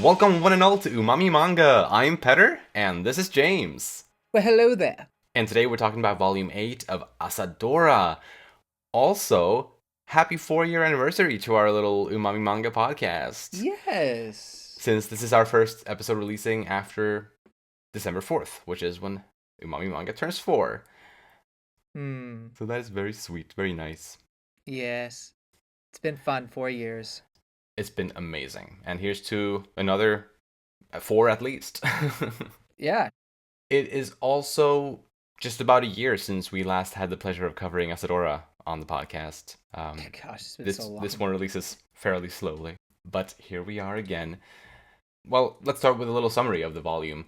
Welcome one and all to Umami Manga. I'm Petter, and this is James. Well, hello there. And today we're talking about Volume 8 of Asadora. Also, happy 4-year anniversary to our little Umami Manga podcast. Yes. Since this is our first episode releasing after December 4th, which is when Umami Manga turns 4. So that is very sweet, very nice. Yes. It's been fun, 4 years. It's been amazing. And here's to another 4 at least. Yeah. It is also just about a year since we last had the pleasure of covering Asadora on the podcast. Gosh, it's been so long. This one releases fairly slowly, but here we are again. Well, let's start with a little summary of the volume.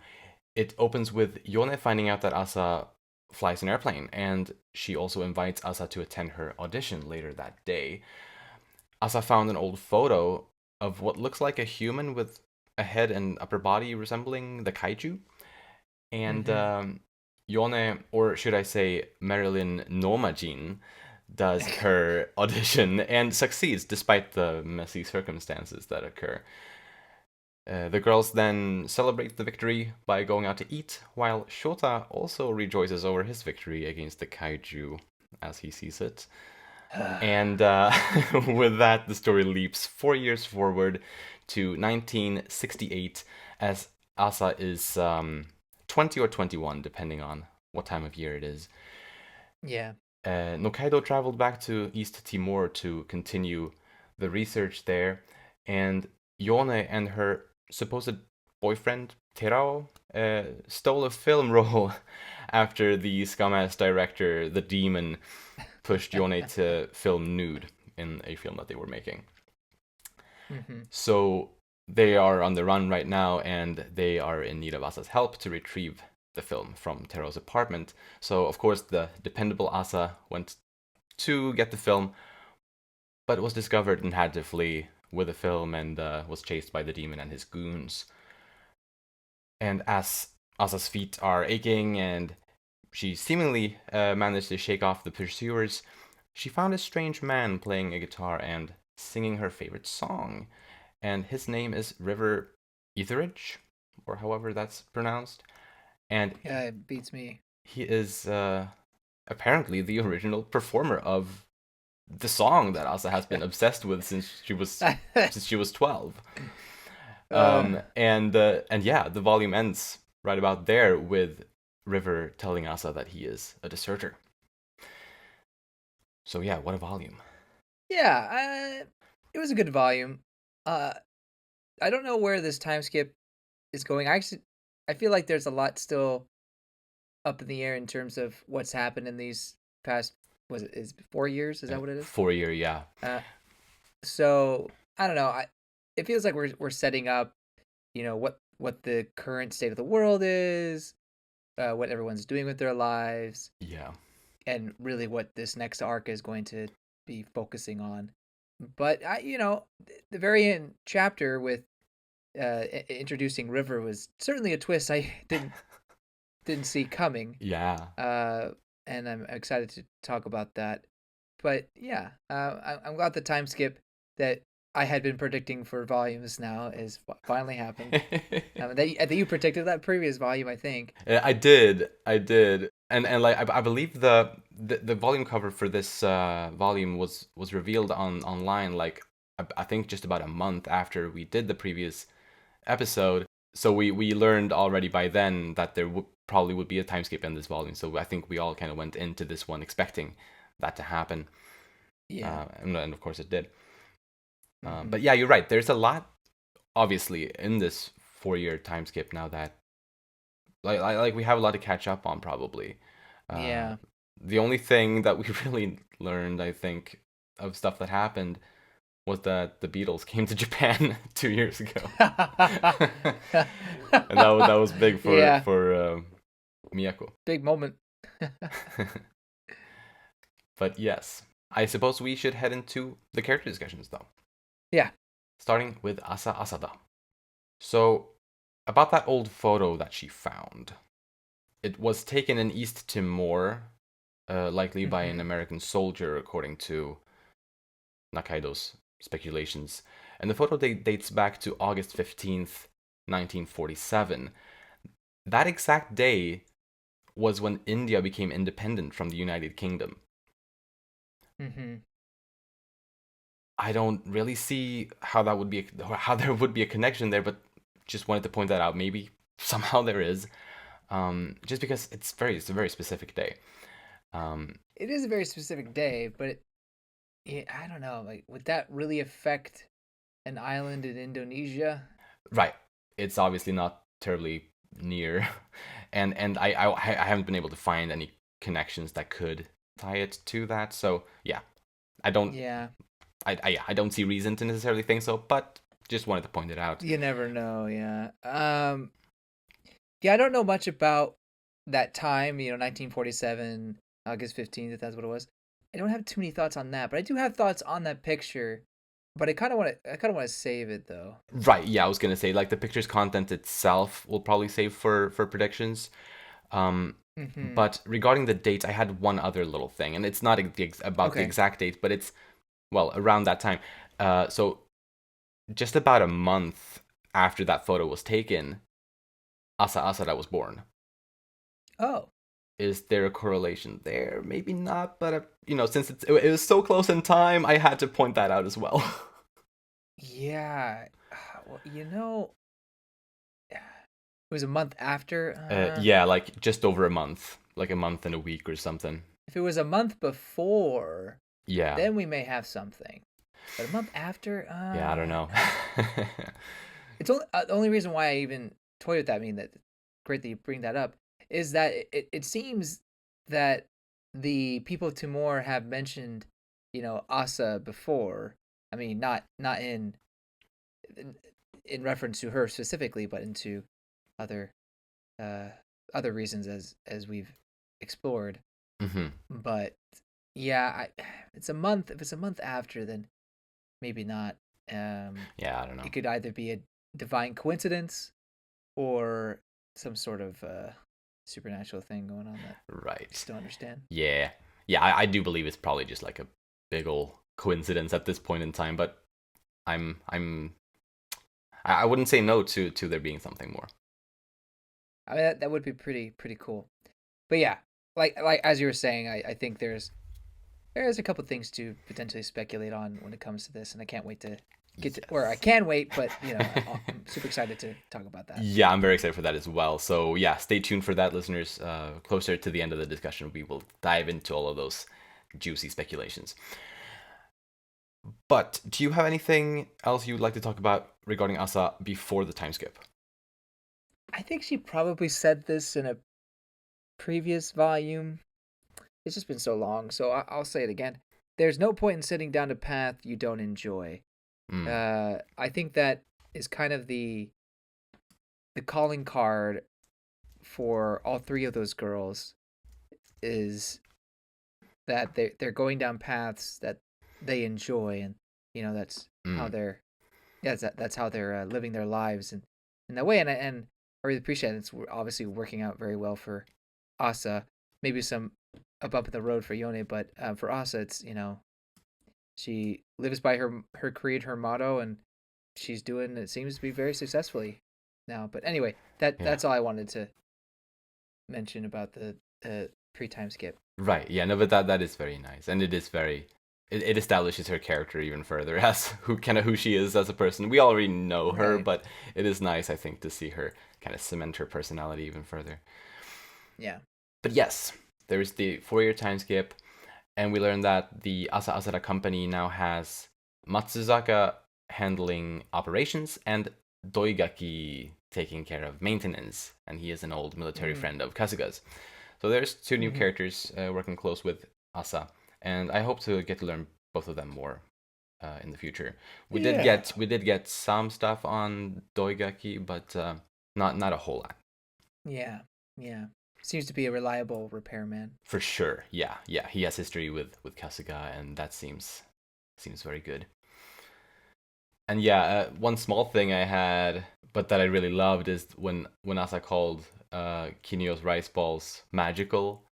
It opens with Yone finding out that Asa flies an airplane, and she also invites Asa to attend her audition later that day. Asa found an old photo of what looks like a human with a head and upper body resembling the kaiju. And Yone, or should I say Marilyn Nomajin, does her audition and succeeds despite the messy circumstances that occur. The girls then celebrate the victory by going out to eat, while Shota also rejoices over his victory against the kaiju, as he sees it. And with that, the story leaps 4 years forward to 1968, as Asa is 20 or 21, depending on what time of year it is. Yeah. Nokaido traveled back to East Timor to continue the research there, and Yone and her supposed boyfriend, Terao, stole a film role after the scum-ass director, the demon, pushed Yone to film nude in a film that they were making. So they are on the run right now, and they are in need of Asa's help to retrieve the film from Tero's apartment. So, of course, the dependable Asa went to get the film, but was discovered and had to flee with the film and was chased by the demon and his goons. And as Asa's feet are aching and she seemingly managed to shake off the pursuers, she found a strange man playing a guitar and singing her favorite song. And his name is River Etheridge, or however that's pronounced. And yeah, it beats me. He is apparently the original performer of the song that Asa has been obsessed with since she was 12. And yeah, the volume ends right about there with River telling Asa that he is a deserter. So yeah, what a volume. Yeah, it was a good volume. I don't know where this time skip is going. I feel like there's a lot still up in the air in terms of what's happened in these past, is it 4 years? Is that what it is? 4 year, yeah. So I don't know. It feels like we're setting up, what the current state of the world is, what everyone's doing with their lives. Yeah. And really what this next arc is going to be focusing on. But the very end chapter with introducing River was certainly a twist I didn't see coming. Yeah. And I'm excited to talk about that. But yeah, I'm glad the time skip that I had been predicting for volumes now is finally happened. I think you predicted that previous volume, I think. I did, and like I believe the volume cover for this volume was revealed online like I think just about a month after we did the previous episode. So we learned already by then that there probably would be a time skip in this volume. So I think we all kind of went into this one expecting that to happen. Yeah, and of course it did. But yeah, you're right. There's a lot, obviously, in this 4-year time skip now that, like we have a lot to catch up on, probably. Yeah. The only thing that we really learned, I think, of stuff that happened was that the Beatles came to Japan 2 years ago, and that was big for Miyako. Big moment. But yes, I suppose we should head into the character discussions, though. Yeah. Starting with Asa Asada. So, about that old photo that she found. It was taken in East Timor, likely by an American soldier, according to Nakaido's speculations. And the photo dates back to August 15th, 1947. That exact day was when India became independent from the United Kingdom. Mm-hmm. I don't really see how that would be how there would be a connection there, but just wanted to point that out. Maybe somehow there is, just because it's a very specific day. Um, It is a very specific day, but I don't know. Like, would that really affect an island in Indonesia? right, it's obviously not terribly near, and I haven't been able to find any connections that could tie it to that. So yeah, I don't Yeah, I don't see reason to necessarily think so, but just wanted to point it out. you never know. Yeah. Yeah, I don't know much about that time. 1947, August 15th, if that's what it was. I don't have too many thoughts on that, but I do have thoughts on that picture. But I kind of want to save it though. Right, yeah, I was gonna say like the picture's content itself will probably save for predictions. Um, Mm-hmm. but regarding the dates, I had one other little thing, and it's not about the Okay. exact date, but it's well around that time. So just about a month after that photo was taken, Asa Asada was born. Oh, Is there a correlation there? Maybe not, but since it was so close in time, I had to point that out as well. yeah. Well, it was a month after. Yeah, like just over a month, like a month and a week or something. If it was a month before, Yeah, then we may have something. But a month after, yeah, I don't know. it's only the only reason why I even toyed with that. I mean, that great that you bring that up is that it seems that the people of Timor have mentioned, Asa before. I mean, not in reference to her specifically, but into other uh other reasons as we've explored. Hmm. But yeah, it's a month. If it's a month after, then maybe not. Yeah, I don't know. It could either be a divine coincidence or some sort of supernatural thing going on that I Right. just don't understand. Yeah. Yeah, I do believe it's probably just like a big ol' coincidence at this point in time, but I'm I wouldn't say no to there being something more. I mean, that would be pretty cool. But yeah, like as you were saying, I think there's a couple things to potentially speculate on when it comes to this, and I can't wait to get to, or I Yes. can wait, but I'm super excited to talk about that. Yeah, I'm very excited for that as well. So yeah, stay tuned for that, listeners. Closer to the end of the discussion, we will dive into all of those juicy speculations. But do you have anything else you would like to talk about regarding Asa before the time skip? I think she probably said this in a previous volume. It's just been so long, so I'll say it again. There's no point in sitting down a path you don't enjoy. Mm, I think that is kind of the calling card for all three of those girls is that they're going down paths that they enjoy, and that's how mm, they're yeah that's how they're living their lives in that way, and I really appreciate it. It's obviously working out very well for Asa. Maybe some a bump in the road for Yone, but for Asa, it's she lives by her creed, her motto, and she's doing it seems to be very successfully now. But anyway, yeah. that's all I wanted to mention about the pre-time skip. Right. Yeah. No, but that is very nice, and it is very. It establishes her character even further as who she is as a person. We already know her, Right. but it is nice, I think, to see her kind of cement her personality even further. Yeah. But yes, there's the 4 year time skip, and we learned that the Asa Asada company now has Matsuzaka handling operations and Doigaki taking care of maintenance, and he is an old military Mm-hmm. friend of Kasuga's. So there's two new Mm-hmm. characters working close with Asa, and I hope to get to learn both of them more in the future. Yeah. We did get some stuff on Doigaki, but not a whole lot. Yeah. Yeah. Seems to be a reliable repairman. For sure, yeah, yeah. He has history with Kasuga, and that seems very good. And yeah, one small thing I had, but that I really loved, is when Asa called Kinyo's rice balls magical,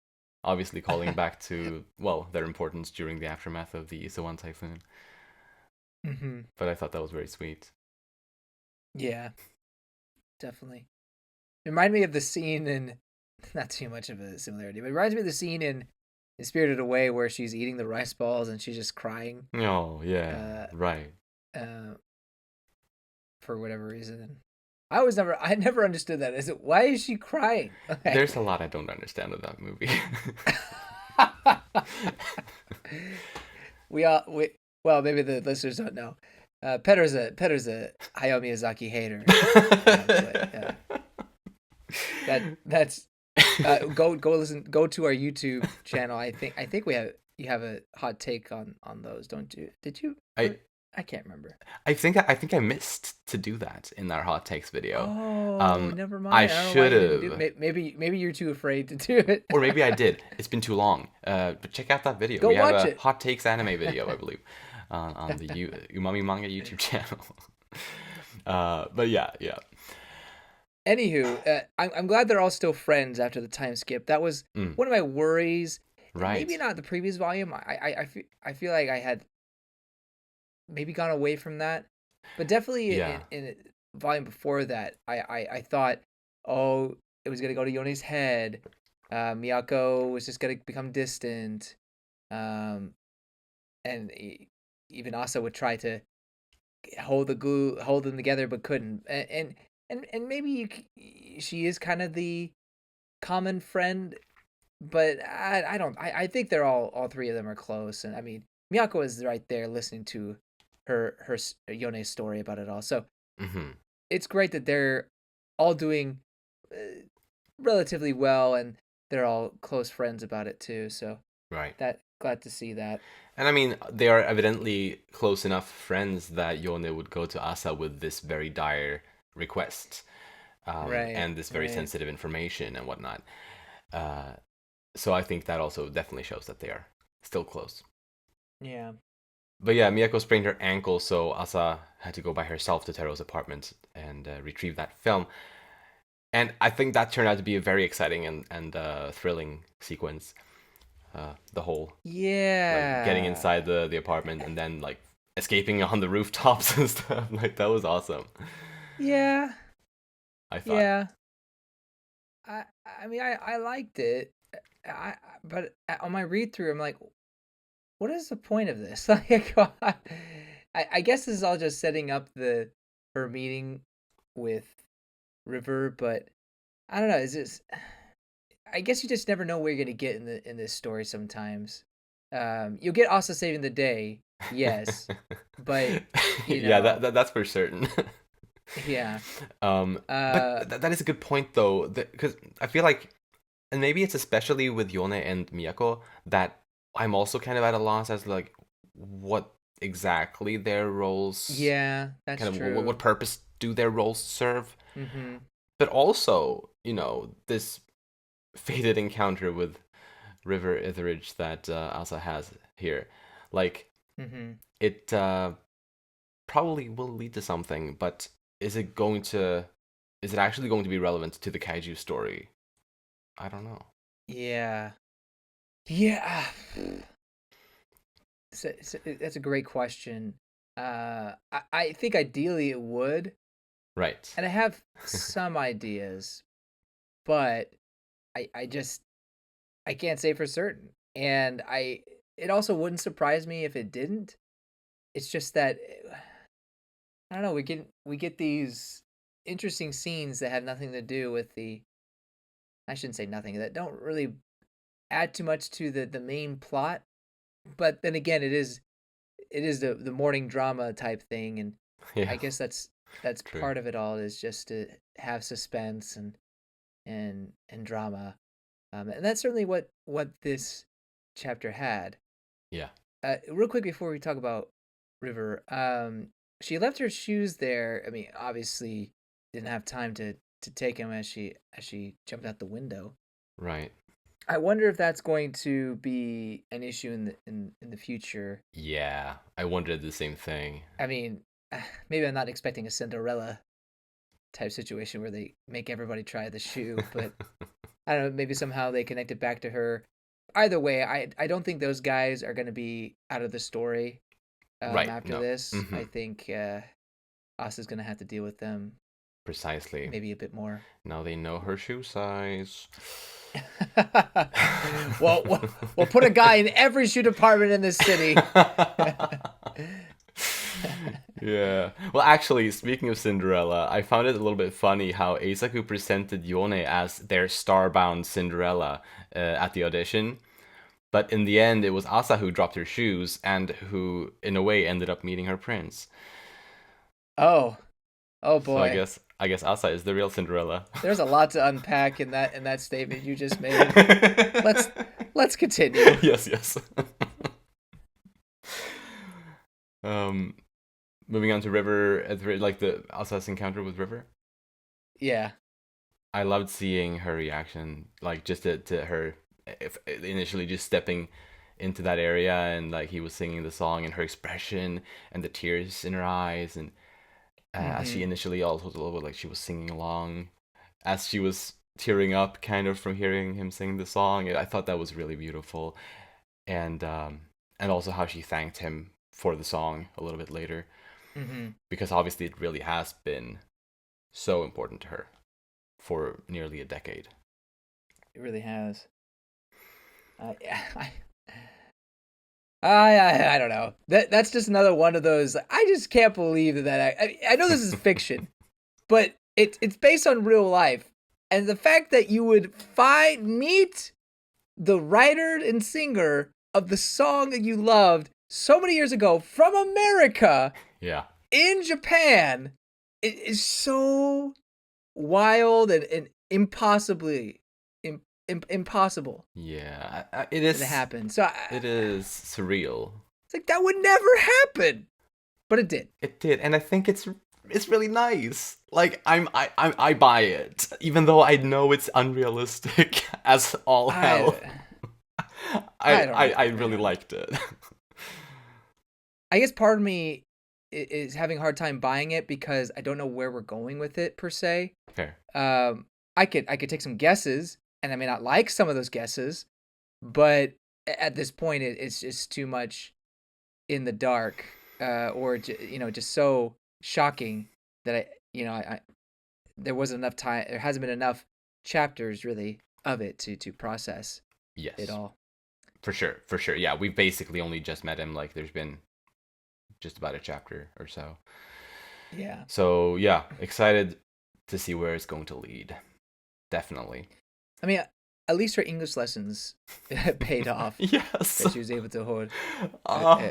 obviously calling back to well their importance during the aftermath of the Isewan typhoon. Mm-hmm. But I thought that was very sweet. Yeah, definitely. It reminded me of the scene in not too much of a similarity, but it reminds me of the scene in Spirited Away where she's eating the rice balls and she's just crying. Oh, yeah, Uh, right. uh, for whatever reason. I never understood that. Is it why is she crying? Okay. There's a lot I don't understand with that movie. we well maybe the listeners don't know. Petter's a Hayao Miyazaki hater. But that's go to our YouTube channel. I think you have a hot take on those, don't you? Did you? I I can't remember. I think I missed to do that in our hot takes video. Oh, never I mind. I don't know why should you didn't do. have, Maybe you're too afraid to do it. or maybe I did. It's been too long. But check out that video. Go We have watch a it. hot takes anime video, I believe, on the Umami Manga YouTube channel. But yeah, yeah, Anywho, I'm glad they're all still friends after the time skip. That was mm, one of my worries. Maybe right, not the previous volume. I feel like I had maybe gone away from that, but definitely yeah, in volume before that, I thought, oh, it was gonna go to Yone's head. Miyako was just gonna become distant, um, and even Asa would try to hold them together, but couldn't. And maybe she is kind of the common friend, but I don't. I think they're all three of them are close, and I mean Miyako is right there listening to her Yone's story about it all. So hmm, it's great that they're all doing relatively well, and they're all close friends about it too. So right. that glad to see that. And I mean, they are evidently close enough friends that Yone would go to Asa with this very dire request, Right, and this very right, sensitive information and whatnot. Uh, so I think that also definitely shows that they are still close. yeah, But yeah, Miyako sprained her ankle, so Asa had to go by herself to Teruo's apartment and retrieve that film. And I think that turned out to be a very exciting and thrilling sequence. The whole like getting yeah, inside the apartment and then like escaping on the rooftops and stuff. Like that was awesome. yeah, I thought. yeah. I mean I liked it. But on my read through, I'm like, what is the point of this? Like, I guess this is all just setting up the her meeting with River, but I don't know. Is this? I guess you just never know where you're gonna get in this story. Sometimes, you'll get Asa saving the day, yes, but you Yeah, know, that's for certain. yeah, But uh, that is a good point though, because I feel like, and maybe it's especially with Yone and Miyako that I'm also kind of at a loss as like what exactly their roles, yeah, that's kind of what true. purpose do their roles serve. Mm-hmm. But also, this fated encounter with River Etheridge that Asa has here, like Mm-hmm. it probably will lead to something, but is it going to? Is it actually going to be relevant to the kaiju story? I don't know. Yeah, yeah. That's a great question. I think ideally it would, Right. and I have some ideas, but I just I can't say for certain. And it also wouldn't surprise me if it didn't. It's just that I don't know. We get these interesting scenes that have nothing to do with the. I shouldn't say nothing that don't really add too much to the main plot. But then again, it is the morning drama type thing, and Yeah. I guess that's True. part of it all is just to have suspense and drama, and that's certainly what this chapter had. Yeah. Real quick before we talk about River, she left her shoes there. I mean, obviously didn't have time to take them as she jumped out the window. Right. I wonder if that's going to be an issue in the future. Yeah. I wondered the same thing. I mean, maybe I'm not expecting a Cinderella type situation where they make everybody try the shoe, but I don't know, maybe somehow they connect it back to her. Either way, I don't think those guys are going to be out of the story. Right. after No. this. I think Asa's gonna have to deal with them Precisely. maybe a bit more. Now they know her shoe size. We'll put a guy in every shoe department in this city. Yeah. Well, actually, speaking of Cinderella, I found it a little bit funny how Eisaku presented Yone as their starbound Cinderella at the audition. But in the end, it was Asa who dropped her shoes and who, in a way, ended up meeting her prince. Oh, oh So boy. I guess Asa is the real Cinderella. There's a lot to unpack in that statement you just made. Let's continue. Yes, yes. um, moving on to River, like the Asa's encounter with River. Yeah. I loved seeing her reaction, like just to her initially just stepping into that area and like he was singing the song and her expression and the tears in her eyes and as she Mm-hmm. initially also was a little bit like she was singing along as she was tearing up kind of from hearing him sing the song. I thought that was really beautiful and also how she thanked him for the song a little bit later Mm-hmm. because obviously it really has been so important to her for nearly a decade. It really has. I, I I don't know. That's just another one of those. I just can't believe that. I know this is fiction, but it's based on real life, and the fact that you would meet the writer and singer of the song that you loved so many years ago from America Yeah. in Japan, it is so wild and impossible Yeah, that it happened. So it is surreal. it's like that would never happen, but it did. It did, and I think it's really nice. Like I buy it, even though I know it's unrealistic as all hell. I I don't know, I really man. liked it. I guess part of me is having a hard time buying it because I don't know where we're going with it per se. Fair. I could take some guesses, and I may not like some of those guesses, but at this point, it's just too much in the dark, or just so shocking that I there wasn't enough time. There hasn't been enough chapters really of it to process it Yes, all. for sure, for sure. Yeah, we basically only just met him. Like, there's been just about a chapter or so. Yeah. So yeah, excited to see where it's going to lead. Definitely. I mean, at least her English lessons paid off. Yes. That she was able to hold Ah,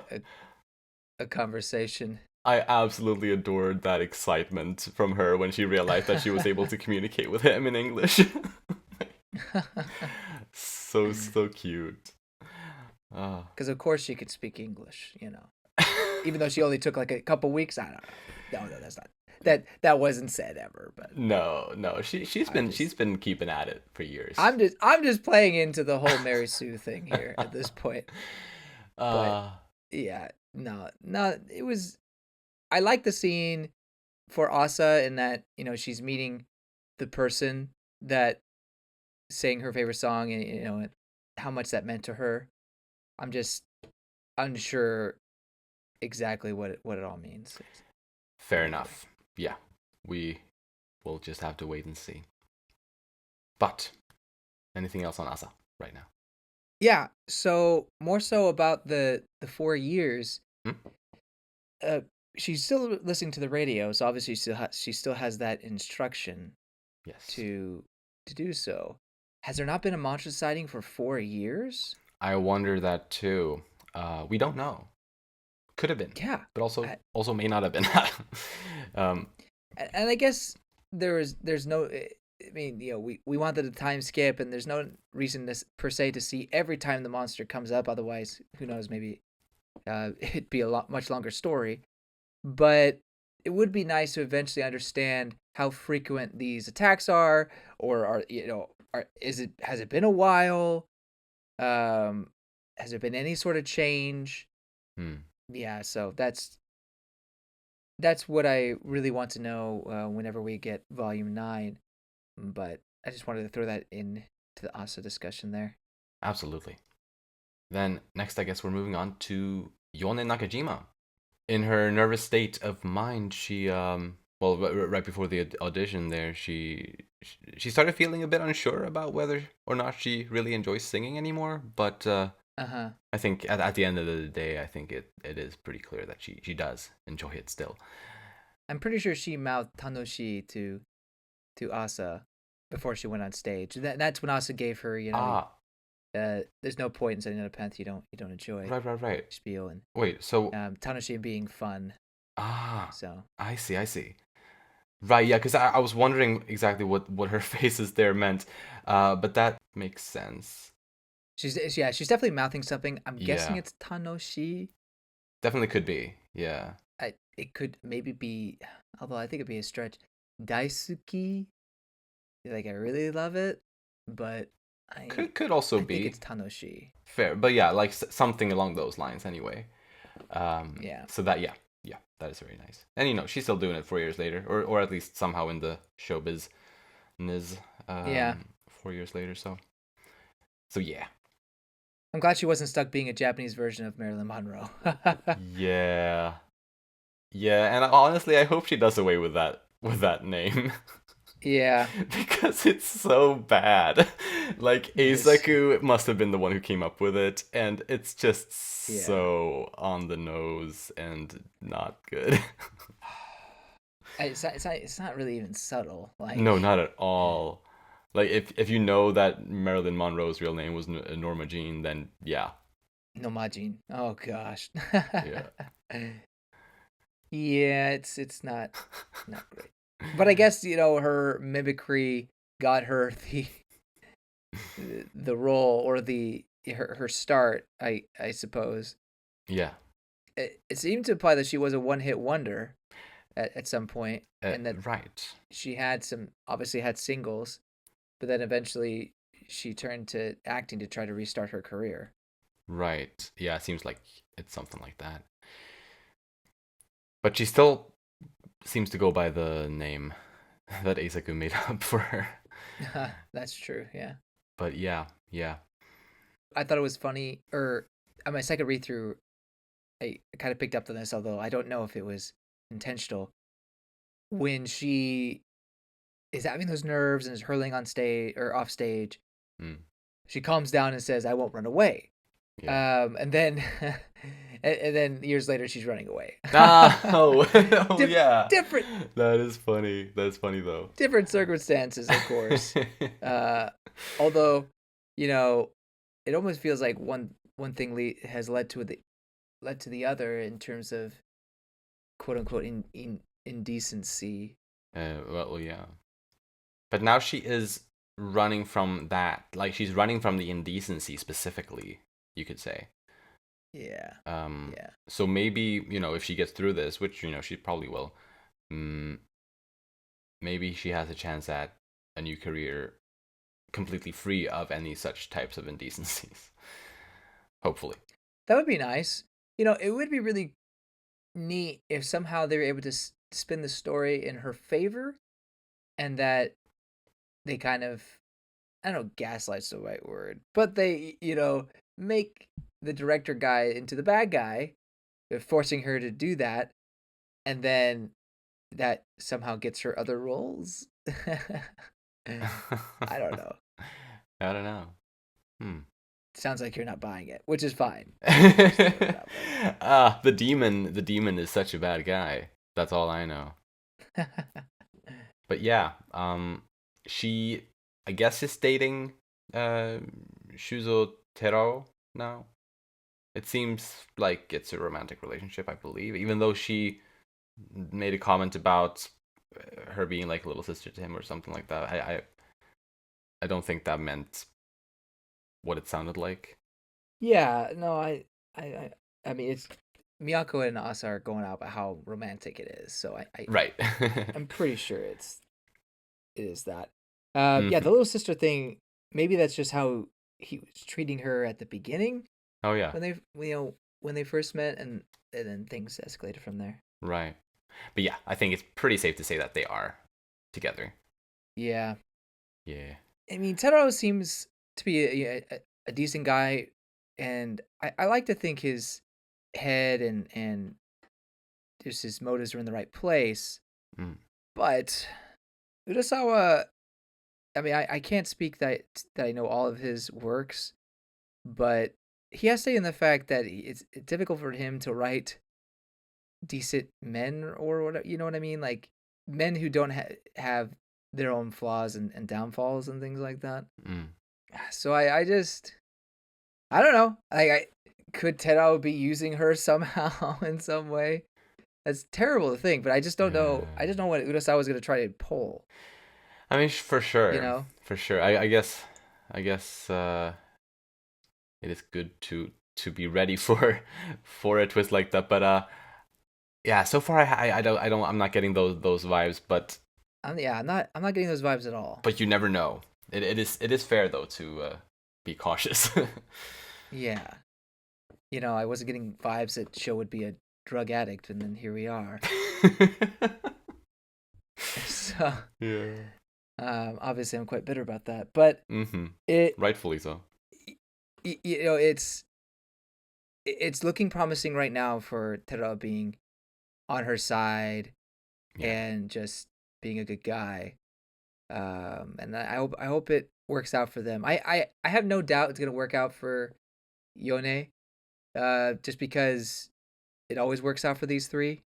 a conversation. I absolutely adored that excitement from her when she realized that she was able to communicate with him in English. So cute. Ah. Because of course she could speak English, even though she only took like a couple weeks. I don't know. No, that's not that wasn't said ever. But No, she's just been keeping at it for years. I'm just playing into the whole Mary Sue thing here at this point. But Uh yeah, no, it was. I like the scene for Asa in that she's meeting the person that sang her favorite song, and how much that meant to her. I'm just unsure exactly what it all means. fair Exactly. enough. Yeah. We will just have to wait and see. But anything else on Asa right now? Yeah. So more so about the 4 years. Hmm? Uh, she's still listening to the radio, so obviously she still has that instruction Yes. to do so. Has there not been a monster sighting for 4 years? I wonder that too. We don't know. Could have been, Yeah. but also may not have been. um, And I guess there's no. I mean, we wanted a time skip, and there's no reason per se to see every time the monster comes up. Otherwise, who knows? Maybe it'd be a much longer story. But it would be nice to eventually understand how frequent these attacks are, or has it been a while? Um, has there been any sort of change? hmm. Yeah, so that's what I really want to know whenever we get Volume 9. But I just wanted to throw that in to the Asa discussion there. Absolutely. Then next, I guess we're moving on to Yone Nakajima. in her nervous state of mind, she well, right before the audition, there, she started feeling a bit unsure about whether or not she really enjoys singing anymore. But Uh-huh. I think at the end of the day, I think it is pretty clear that she does enjoy it still. I'm pretty sure she mouthed Tanoshi to Asa before she went on stage. That's when Asa gave her, Ah, there's no point in setting out a path you don't enjoy right. spiel, and Wait, so Tanoshi being fun. ah, So I see. Right, yeah, because I was wondering exactly what her faces there meant, but that makes sense. she's definitely mouthing something. I'm guessing Yeah, it's Tanoshi. definitely could be. Yeah, It could maybe be, although I think it'd be a stretch. Daisuki, like I really love it, but I could also I think it's be Tanoshi. fair, but yeah, like something along those lines anyway. Yeah, So that yeah, that is very nice. And she's still doing it 4 years later, or at least somehow in the showbiz niz, yeah. 4 years later. So yeah, I'm glad she wasn't stuck being a Japanese version of Marilyn Monroe. yeah, yeah. And honestly, I hope she does away with that name. Yeah, Because it's so bad. Like it is. Eisaku must have been the one who came up with it, and it's just Yeah. so on the nose and not good. It's not really even subtle. No, Like, not at all. Like if you know that Marilyn Monroe's real name was Norma Jean, then yeah, no Majin. Oh gosh. yeah. Yeah, it's not great. But I guess, her mimicry got her the role, or the her start, I suppose. Yeah. It seemed to imply that she was a one-hit wonder at some point, and that Right. she had some obviously had singles, but then eventually she turned to acting to try to restart her career. Right. Yeah, it seems like it's something like that. But she still seems to go by the name that Eisaku made up for her. That's true, yeah. But yeah, yeah. I thought it was funny, or on my second read through, I kind of picked up on this, although I don't know if it was intentional. When she is having those nerves and is hurling on stage or off stage, Mm, she calms down and says, "I won't run away." yeah. And then, and then years later, she's running away. Ah, oh, oh Dif- yeah. different, That is funny. That's funny though. different circumstances, of course. Uh, although, you know, it almost feels like one thing has led to the other in terms of quote unquote indecency. Well, yeah. But now she is running from that. Like she's running from the indecency specifically, you could say. Yeah, Um, yeah. so maybe, if she gets through this, which, she probably will, mm, maybe she has a chance at a new career completely free of any such types of indecencies. Hopefully. That would be nice. It would be really neat if somehow they were able to spin the story in her favor, and that they kind of, I don't know, gaslight's the right word, but they, make the director guy into the bad guy, forcing her to do that, and then that somehow gets her other roles. I don't know. I don't know. Sounds like you're not buying it, which is fine. Just throwing it out The demon is such a bad guy. That's all I know. there. But yeah, she, I guess, is dating uh Shuzo Terao now. It seems like it's a romantic relationship, I believe, even though she made a comment about her being like a little sister to him or something like that. I don't think that meant what it sounded like. Yeah, no, I, I mean, it's Miyako and Asa are going out about how romantic it is, so Right. I'm pretty sure it is that. Yeah, the Hmm. little sister thing. Maybe that's just how he was treating her at the beginning Oh yeah. when they first met, and then things escalated from there. Right. But yeah, I think it's pretty safe to say that they are together. Yeah, Yeah. I mean, Taro seems to be a decent guy, and I like to think his head and just his motives are in the right place. Mm. But Urasawa, I mean, I can't speak that I know all of his works, but he has to say in the fact that it's difficult for him to write decent men or whatever. You know what I mean? Like men who don't have their own flaws and downfalls and things like that. Mm. So I just I don't know. I could Terao be using her somehow in some way? That's terrible to think, but I just don't know. I Yeah. just know what Urasawa was going to try to pull. I mean, for You sure, know? for sure. I guess it is good to be ready for a twist like that. But yeah. So far, I'm not getting those vibes. I'm not getting those vibes at all. But you never know. It is fair though to be cautious. Yeah. I wasn't getting vibes that Sho would be a drug addict, and then here we are. So, Yeah. obviously, I'm quite bitter about that. But Mm-hmm. it, Rightfully so. it's looking promising right now for Terao being on her side Yeah. and just being a good guy. And I hope it works out for them. I have no doubt it's gonna work out for Yone. Just because it always works out for these three.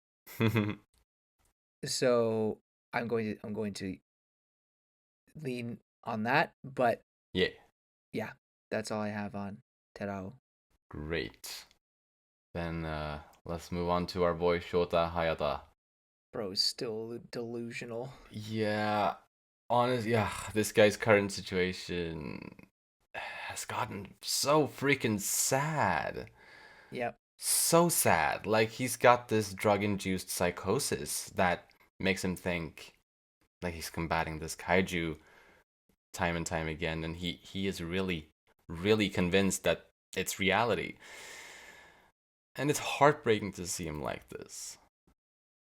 So I'm going to lean on that. But Yeah. yeah, that's all I have on Terao. Great. Then let's move on to our boy Shota Hayata. Bro is still delusional. Yeah. Yeah, this guy's current situation has gotten so freaking sad. Yep. So sad. Like he's got this drug-induced psychosis that makes him think like he's combating this kaiju time and time again, and he is really, really convinced that it's reality. And it's heartbreaking to see him like this.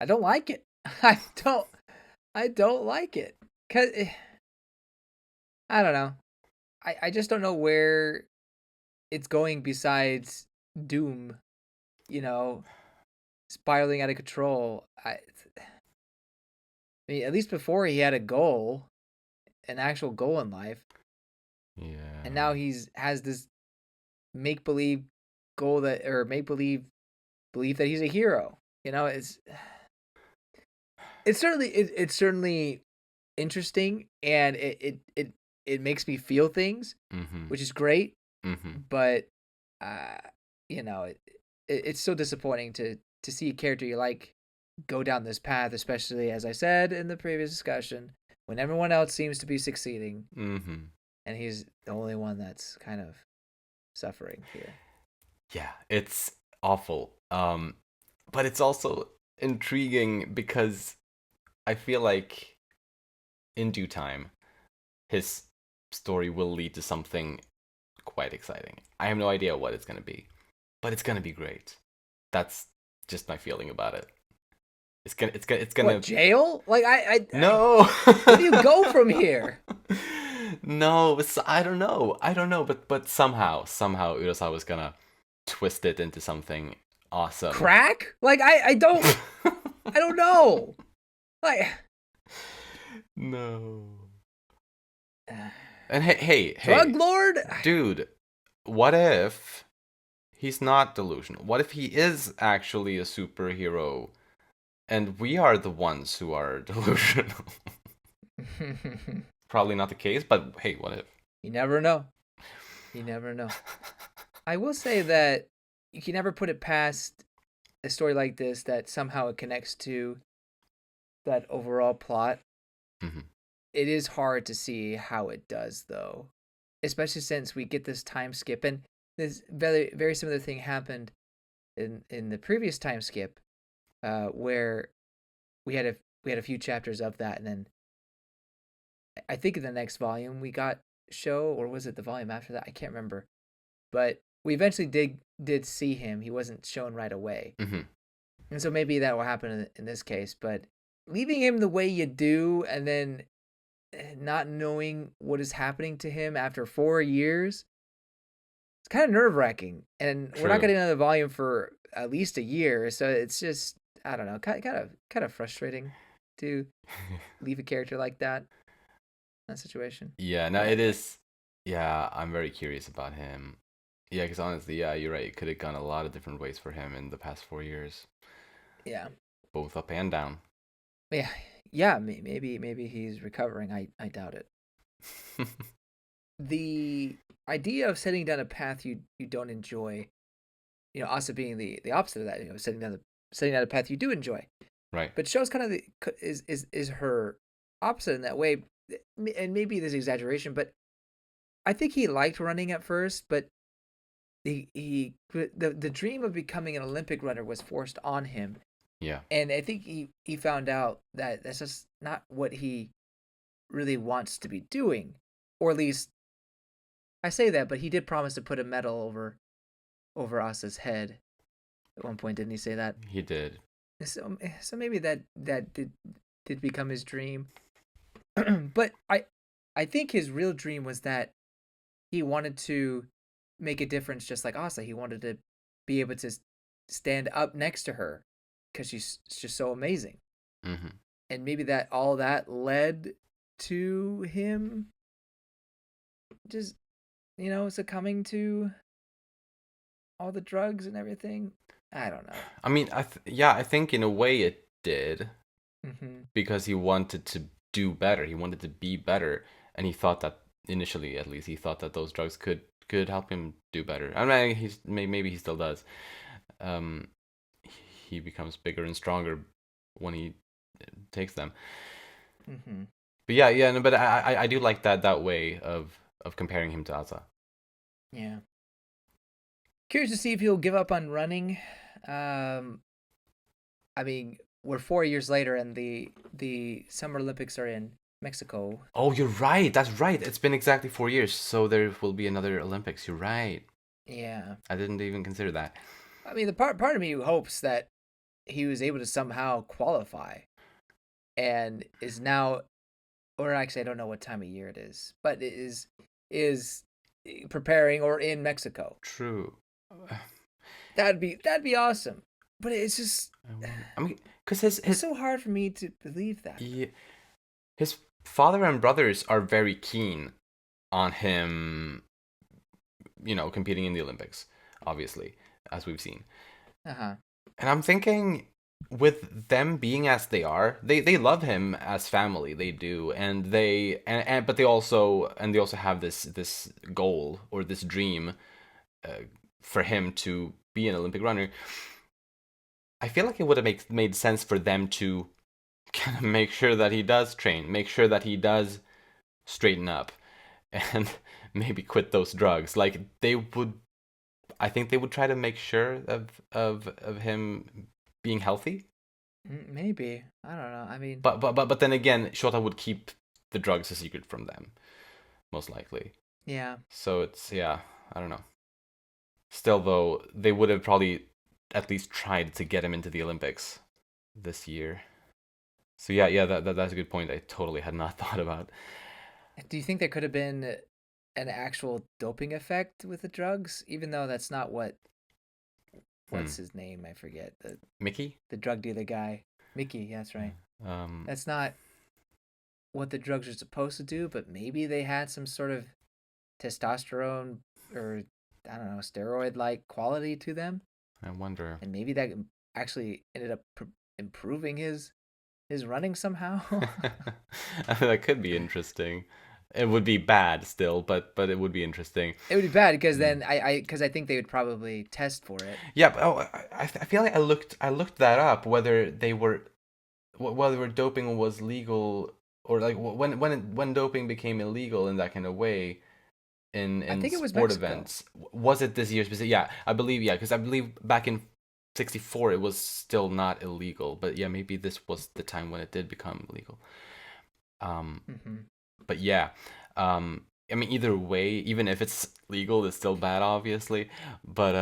I don't like it. I don't like it. Cause I don't know. I just don't know where it's going besides doom, you know, spiraling out of control. I mean, at least before he had a goal, an actual goal in life, and now Yeah. has this make believe goal that or make believe that he's a hero. It's certainly interesting, and it makes me feel things, Mhm. which is great. Mhm. But uh, it's so disappointing to see a character you like go down this path, especially as I said in the previous discussion, when everyone else seems to be succeeding, Mhm. and he's the only one that's kind of suffering here. Yeah, it's awful. But it's also intriguing because I feel like in due time his story will lead to something quite exciting. I have no idea what it's going to be, but it's going to be great. That's just my feeling about it. It's gonna. What, jail? Like No. where do you go from here? No, I don't know. I don't know, but somehow Urasawa's gonna twist it into something awesome. Crack? Like I don't know. Like No. And hey, drug lord? dude, what if he's not delusional? What if he is actually a superhero and we are the ones who are delusional? Probably not the case, but hey, what if? You never know. You never know. I will say that you can never put it past a story like this that somehow it connects to that overall plot. Mhm. It is hard to see how it does, though, especially since we get this time skip, and this very very similar thing happened in the previous time skip, where we had a few chapters of that, and then I think in the next volume we got show, or was it the volume after that? I can't remember, but we eventually did see him. He wasn't shown right away, Mhm. and so maybe that will happen in this case. But leaving him the way you do, and then not knowing what is happening to him after 4 years, it's kind of nerve wracking. And we're not True. getting another volume for at least a year, so it's just I don't know, kind of frustrating to leave a character like that in that situation. Yeah, no, But it is. Yeah, I'm very curious about him. Yeah, because honestly, yeah, you're right. It could have gone a lot of different ways for him in the past 4 years, yeah, both up and down. yeah, yeah. Maybe he's recovering. I doubt it. The idea of setting down a path you don't enjoy, Asa being the opposite of that, setting down a path you do enjoy. Right. But Sho's kind of is her opposite in that way, and maybe there's exaggeration, but I think he liked running at first, but the dream of becoming an Olympic runner was forced on him, Yeah. and I think he found out that that's just not what he really wants to be doing, or at least I say that, but he did promise to put a medal over Asa's head at one point, didn't he say that? He did. So maybe that did become his dream. But I think his real dream was that he wanted to make a difference just like Asa. He wanted to be able to stand up next to her because she's just so amazing. Hmm. And maybe that all that led to him just succumbing to all the drugs and everything. I don't know. I mean, yeah, I think in a way it did Hmm. because he wanted to do better. He wanted to be better, and he thought that initially, at least, he thought that those drugs could help him do better. I mean, maybe he still does. Um, he becomes bigger and stronger when he takes them. Hmm. But yeah, yeah, no, but I do like that way of comparing him to Asa. Yeah. Curious to see if he'll give up on running. Um, I mean, we're 4 years later, and the Summer Olympics are in Mexico. Oh, you're right. That's right. It's been exactly 4 years, so there will be another Olympics. You're right. Yeah. I didn't even consider that. I mean, the part of me hopes that he was able to somehow qualify, and is now, or actually, I don't know what time of year it is, but it is preparing or in Mexico. True. That'd be awesome. But it's just I mean, because his it's his so hard for me to believe that. he, his father and brothers are very keen on him, competing in the Olympics, obviously, as we've seen. Uh huh. And I'm thinking, with them being as they are, they love him as family. They do, and but they also have this goal or this dream, uh, for him to be an Olympic runner. I feel like it would have made sense for them to kind of make sure that he does train, make sure that he does straighten up, and maybe quit those drugs. Like they would, I think they would try to make sure of him being healthy. Maybe, I don't know. I mean, But then again, Shota would keep the drugs a secret from them, most likely. yeah. So it's, yeah, I don't know. Still though, they would have probably at least tried to get him into the Olympics this year. So yeah, yeah, that's a good point. I totally had not thought about. Do you think there could have been an actual doping effect with the drugs, even though that's not Hmm. what's his name? I forget Mickey? the drug dealer guy, Mickey. Yeah, that's right. Um, That's not what the drugs are supposed to do, but maybe they had some sort of testosterone or I don't know steroid like quality to them, I wonder. and maybe that actually ended up improving his running somehow. I mean, that could be interesting. It would be bad still, but it would be interesting. It would be bad because Mm. then because I think they would probably test for it. Yeah, but, I feel like I looked that up whether whether doping was legal, or like when doping became illegal in that kind of way I in think it was sport Mexico. events. Was it this year specific? Yeah, I believe, yeah, because I believe back in '64 it was still not illegal, but yeah, maybe this was the time when it did become illegal. Um, Hmm. but yeah, I mean, either way, even if it's legal, it's still bad, obviously. But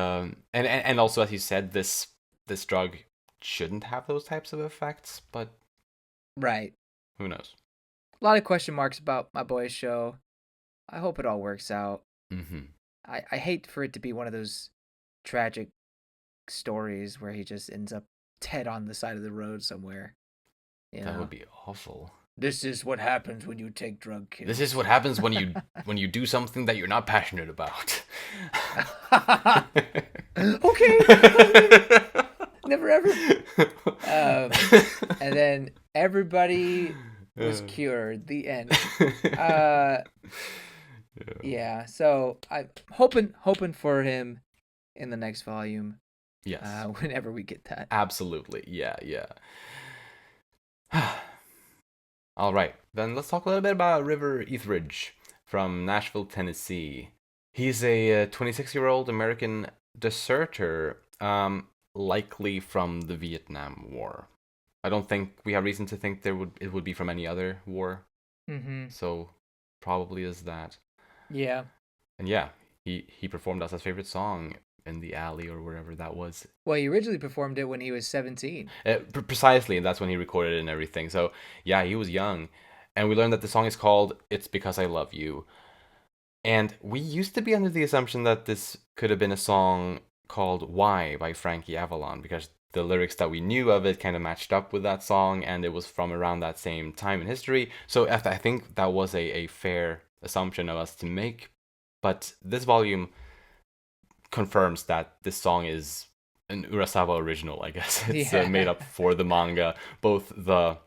and also, as you said, this drug shouldn't have those types of effects, but Right. who knows? A lot of question marks about my boy's show. I hope it all works out. Hmm. I hate for it to be one of those tragic stories where he just ends up TED on the side of the road somewhere. You That know, would be awful. this is what happens when you take drug This kills. is what happens when you do something that you're not passionate about. Okay, never ever. And then everybody was cured. The end. Yeah. So I'm hoping for him in the next volume. Yes. Whenever we get that. Absolutely. Yeah, yeah. All right. Then let's talk a little bit about River Etheridge from Nashville, Tennessee. He's a 26-year-old American deserter, likely from the Vietnam War. I don't think we have reason to think it would be from any other war. Mm-hmm. So probably is that. Yeah. And yeah, he performed Asa's favorite song in the alley or wherever that was. Well, he originally performed it when he was 17. Precisely, and that's when he recorded it and everything. So yeah, he was young, and we learned that the song is called "It's Because I Love You." And we used to be under the assumption that this could have been a song called "Why" by Frankie Avalon because the lyrics that we knew of it kind of matched up with that song, and it was from around that same time in history. So I think that was a fair assumption of us to make. But this volume confirms that this song is an Urasawa original, I guess. It's Yeah. made up for the manga, both the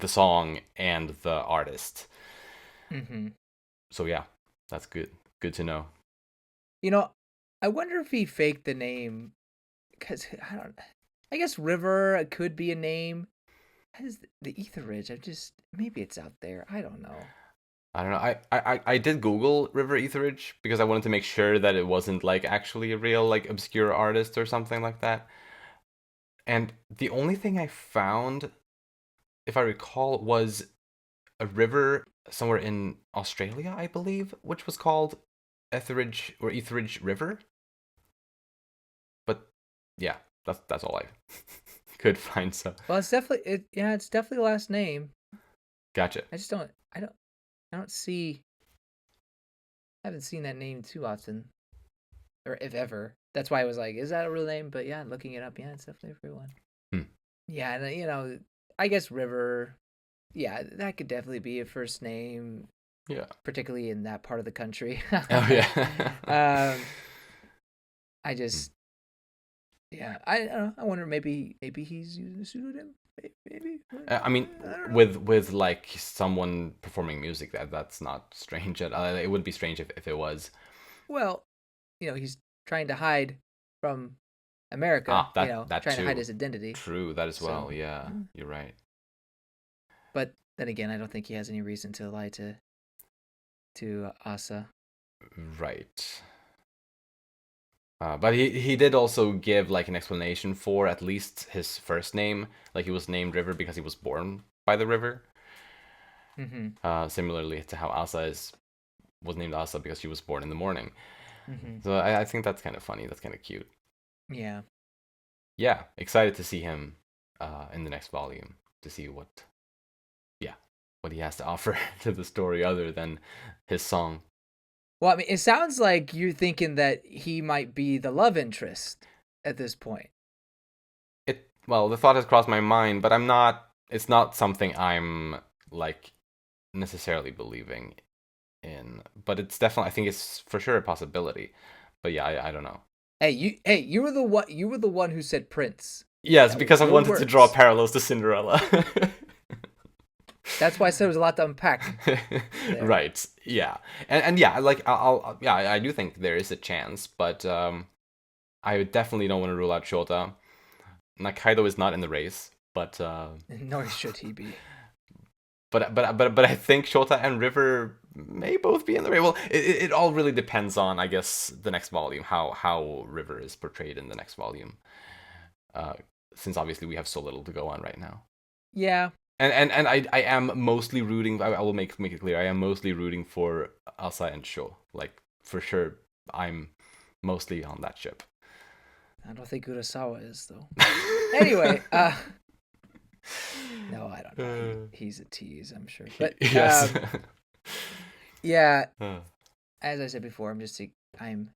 song and the artist. Mm-hmm. So yeah, that's good. Good to know. You know, I wonder if he faked the name because I guess River could be a name. Has the Etheridge? Maybe it's out there. I don't know. I don't know. I did Google River Etheridge because I wanted to make sure that it wasn't like actually a real like obscure artist or something like that. And the only thing I found, if I recall, was a river somewhere in Australia, I believe, which was called Etheridge or Etheridge River. But yeah, that's all I could find. So Well, it's definitely it. Yeah, it's definitely the last name. gotcha. I just don't. I don't see. I haven't seen that name too often, or if ever. That's why I was like, "Is that a real name?" But yeah, looking it up, yeah, it's definitely a real one. Hmm. Yeah, and I guess River. Yeah, that could definitely be a first name, Yeah. particularly in that part of the country. Oh yeah. I just, yeah, I don't know. I wonder maybe he's using a pseudonym. Maybe. I mean, I don't know. with like someone performing music, that's not strange. It would be strange if it was. Well, he's trying to hide from America. Ah, that Trying to hide too. his identity. True, that as So, well. Yeah, you're right. but then again, I don't think he has any reason to lie to Asa. Right. But he did also give like an explanation for at least his first name. Like he was named River because he was born by the river. Mm-hmm. Similarly to how was named Asa because she was born in the morning. Mm-hmm. So I think that's kind of funny. That's kind of cute. Yeah. Yeah, excited to see him in the next volume to see what he has to offer to the story other than his song. Well, I mean, it sounds like you're thinking that he might be the love interest at this point. The thought has crossed my mind, but I'm not. It's not something I'm like necessarily believing in, but it's definitely. I think it's for sure a possibility. But yeah, I don't know. You were the one. You were the one who said Prince. Yes, That because was I your wanted to draw words. parallels to Cinderella. That's why I said it was a lot to unpack. There. Right. Yeah. And yeah, like yeah, I do think there is a chance, but I definitely don't want to rule out Shota. Nakaido is not in the race, but Nor should he be. but I think Shota and River may both be in the race. Well, it all really depends on, I guess, the next volume, how River is portrayed in the next volume. Since obviously we have so little to go on right now. Yeah. And I am mostly rooting. I will make it clear. I am mostly rooting for Asa and Sho. Like for sure, I'm mostly on that ship. I don't think Urasawa is though. Anyway, no, I don't know. He's a tease, I'm sure. But yes. Yeah, as I said before, I'm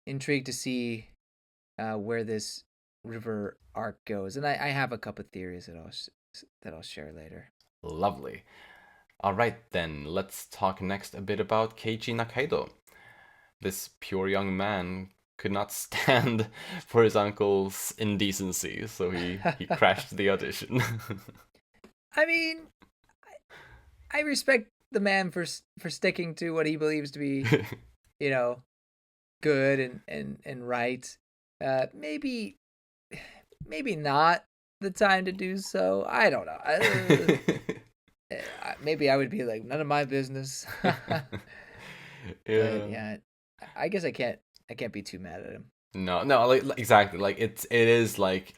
intrigued to see where this river arc goes, and I have a couple theories that I'll share later. Lovely. All right, then, let's talk next a bit about Keiichi Nakaido. This pure young man could not stand for his uncle's indecency, so he crashed the audition. I mean, I respect the man for sticking to what he believes to be, you know, good and right. Maybe not the time to do so. I don't know. Maybe I would be like, none of my business. But Yeah. yeah, I guess I can't be too mad at him. No, no, like exactly. Like it is like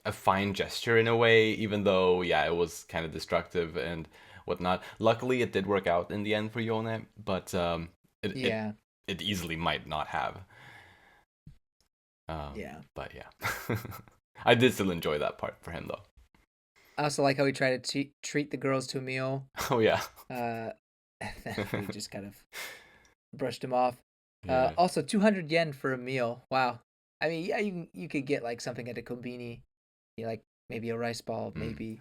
a fine gesture in a way, even though yeah, it was kind of destructive and whatnot. Luckily, it did work out in the end for Yone, but it it Yeah, it easily might not have. yeah. But yeah, I did still enjoy that part for him though. I also like how he tried to treat the girls to a meal. Oh yeah, And then he just kind of brushed him off. yeah. Also, 200 yen for a meal. Wow. I mean, yeah, you could get like something at a kombini, like maybe a rice ball, Mm, maybe,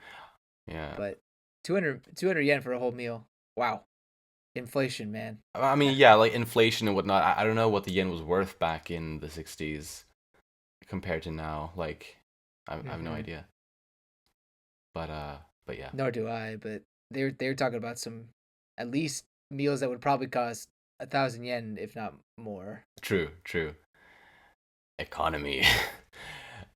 yeah. but 200 yen for a whole meal. Wow. Inflation, man. I mean, yeah, like inflation and whatnot. I don't know what the yen was worth back in the '60s compared to now. Like, I have no Hmm. idea. But yeah, Nor do I, but they're talking about some at least meals that would probably cost 1,000 yen, if not more. true, true. Economy.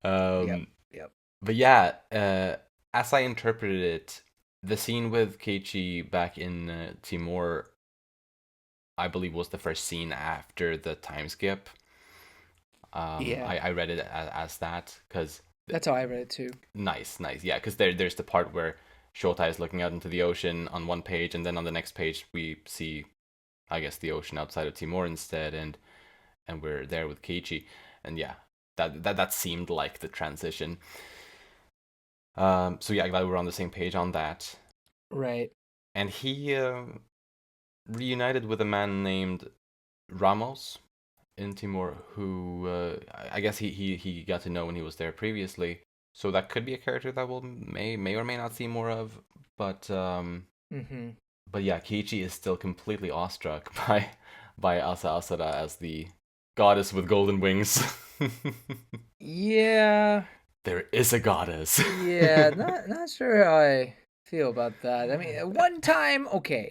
Yep. um, Yep. but yeah, as I interpreted it, the scene with Keiichi back in Timor, I believe, was the first scene after the time skip. Yeah. I read it as that because That's how I read it too. nice, nice, yeah, because there's the part where Shota is looking out into the ocean on one page, and then on the next page we see, I guess, the ocean outside of Timor instead, and we're there with Keiichi, and yeah, that seemed like the transition. So yeah, glad we're on the same page on that. Right. And he reunited with a man named Ramos in Timor, who I guess he got to know when he was there previously. So that could be a character that we'll may or may not see more of. But Mm-hmm. but yeah, Keiichi is still completely awestruck by Asa Asada as the goddess with golden wings. Yeah. There is a goddess. Yeah. Not sure how I feel about that. I mean, one time, okay.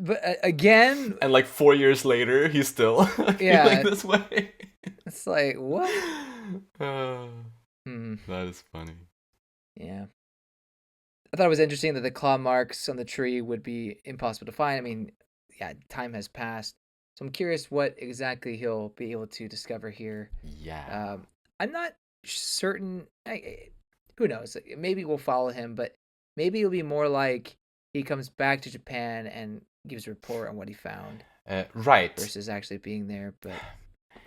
But again, And like 4 years later, he's still feeling yeah. this way. It's like what? Uh, Hmm. that is funny. Yeah. I thought it was interesting that the claw marks on the tree would be impossible to find. I mean, yeah, time has passed, so I'm curious what exactly he'll be able to discover here. Yeah. I'm not certain. Who knows? Maybe we'll follow him, but maybe it'll be more like he comes back to Japan and gives a report on what he found Right. versus actually being there. But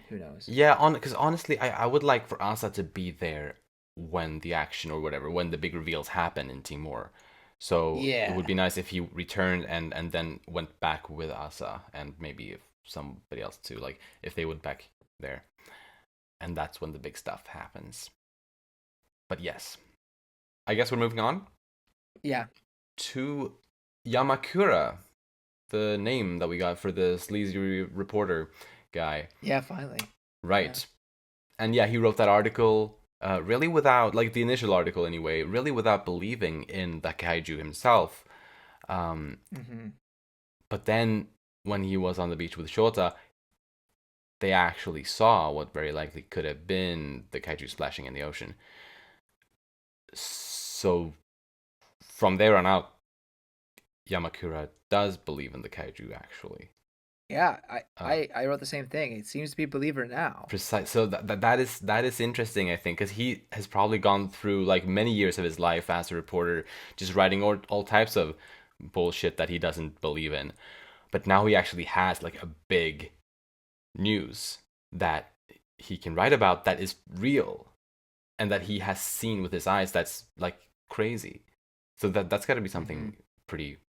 who knows? Yeah, on because honestly, I would like for Asa to be there when the action or whatever, when the big reveals happen in Timor. So it Yeah. would be nice if he returned and then went back with Asa and maybe if somebody else too, like if they went back there. And that's when the big stuff happens. But yes, I guess we're moving on Yeah. to Yamakura, the name that we got for the sleazy reporter guy. Yeah. Finally. Yeah. Right. And yeah, he wrote that article really without, like the initial article anyway, really without believing in the kaiju himself. Um, Mm-hmm. but then when he was on the beach with Shota, they actually saw what very likely could have been the kaiju splashing in the ocean. So from there on out, Yamakura does believe in the kaiju actually. Yeah. Uh, I wrote the same thing. It seems to be a believer now. Precise. So that is interesting, I think, because he has probably gone through like many years of his life as a reporter, just writing all types of bullshit that he doesn't believe in. But now he actually has like a big news that he can write about that is real and that he has seen with his eyes. That's like crazy. So that's got to be Mm-hmm. something pretty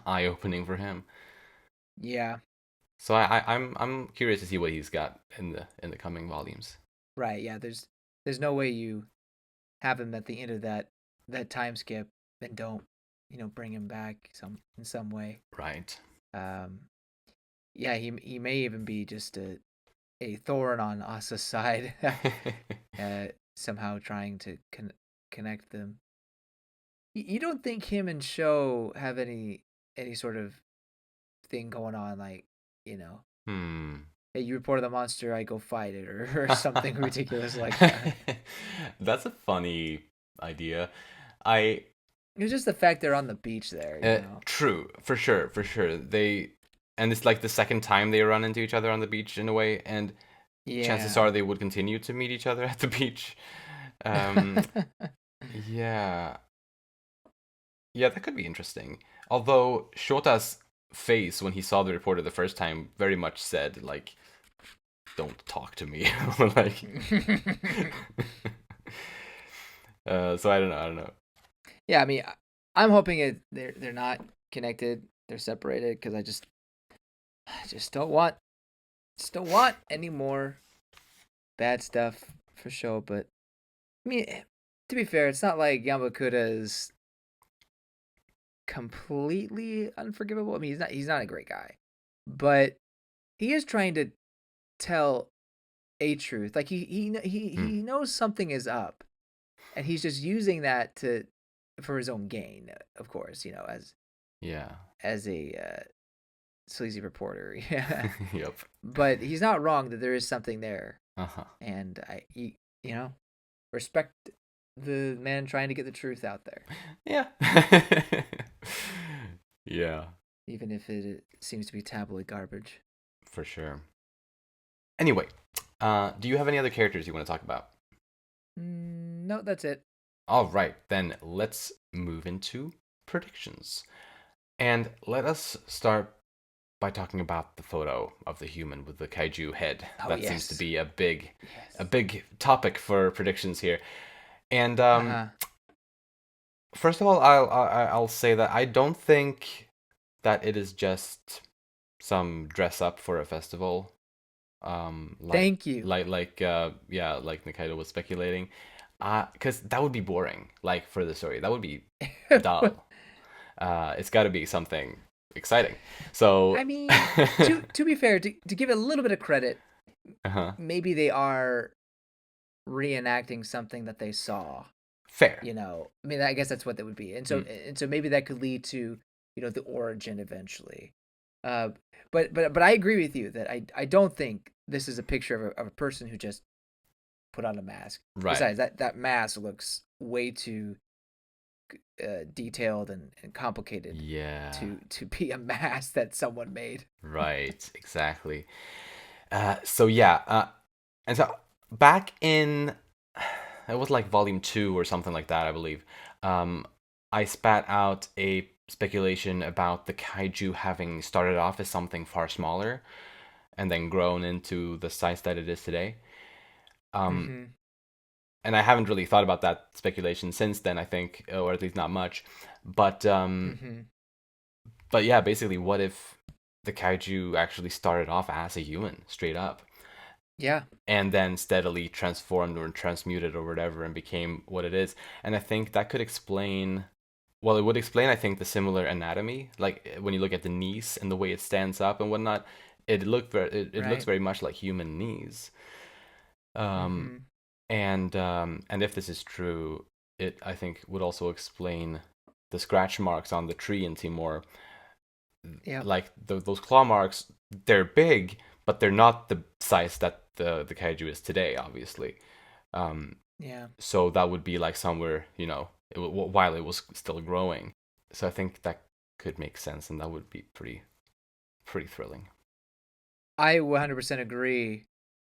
eye opening for him. Yeah. So I'm curious to see what he's got in the coming volumes. Right. Yeah. There's no way you have him at the end of that time skip and don't bring him back in some way. Right. Um. Yeah. He may even be just a thorn on Asa's side. uh, Somehow trying to connect them. You don't think him and Sho have any sort of thing going on, like, you know, Hmm. hey, you reported the monster, I go fight it, or something ridiculous like that. That's a funny idea. I It's just the fact they're on the beach there. True, for sure, for sure. And it's like the second time they run into each other on the beach in a way, and chances Yeah. are they would continue to meet each other at the beach. Um, yeah, yeah, that could be interesting. Although Shota's face when he saw the reporter the first time very much said like, "Don't talk to me," like. So I don't know. I don't know. Yeah, I mean, I'm hoping they're not connected. They're separated because I just don't want any more bad stuff for sure. But I mean, to be fair, it's not like Yamakura is completely unforgivable. I mean, he's not a great guy, but he is trying to tell a truth. Like Hmm. he knows something is up, and he's just using that to for his own gain. Of course, Yeah. as a sleazy reporter. Yeah, Yep. but he's not wrong that there is something there, Uh-huh. and you know respect the man trying to get the truth out there, Yeah. Yeah, even if it seems to be tabloid garbage. for sure. Anyway, do you have any other characters you want to talk about? No, that's it. All right, then let's move into predictions. And let us start by talking about the photo of the human with the kaiju head. Oh That seems to yes, be a big yes. topic for predictions here. And Uh huh. first of all, I'll say that I don't think that it is just some dress up for a festival. Like Thank you. yeah, like Nikaido was speculating. Because that would be boring. Like for the story, that would be dull. It's got to be something exciting. I So, mean, to be fair, to give it a little bit of credit, uh-huh. maybe they are reenacting something that they saw. Fair. I mean, I guess that's what that would be, and so Mm, and so maybe that could lead to the origin eventually. Uh, but I agree with you that I don't think this is a picture of a person who just put on a mask. right. Besides, that mask looks way too detailed and complicated Yeah. to be a mask that someone made. Right. Exactly. So yeah. And so back in it was like volume 2 or something like that, I believe. Um, I spat out a speculation about the kaiju having started off as something far smaller and then grown into the size that it is today. Um, Mm-hmm. and I haven't really thought about that speculation since then, I think, or at least not much. But Mm-hmm. but yeah, basically, what if the kaiju actually started off as a human, straight up, Yeah. and then steadily transformed or transmuted or whatever and became what it is? And I think that could explain. Well, it would explain, I think, the similar anatomy. Like when you look at the knees and the way it stands up and whatnot, it looks Right. very much like human knees. Um, Mm-hmm. and if this is true, it I think would also explain the scratch marks on the tree in Timor. Yep. Like those claw marks, they're big, but they're not the size that the kaiju is today, obviously. Um, Yeah. so that would be like somewhere, while it was still growing. So I think that could make sense, and that would be pretty thrilling. I 100% agree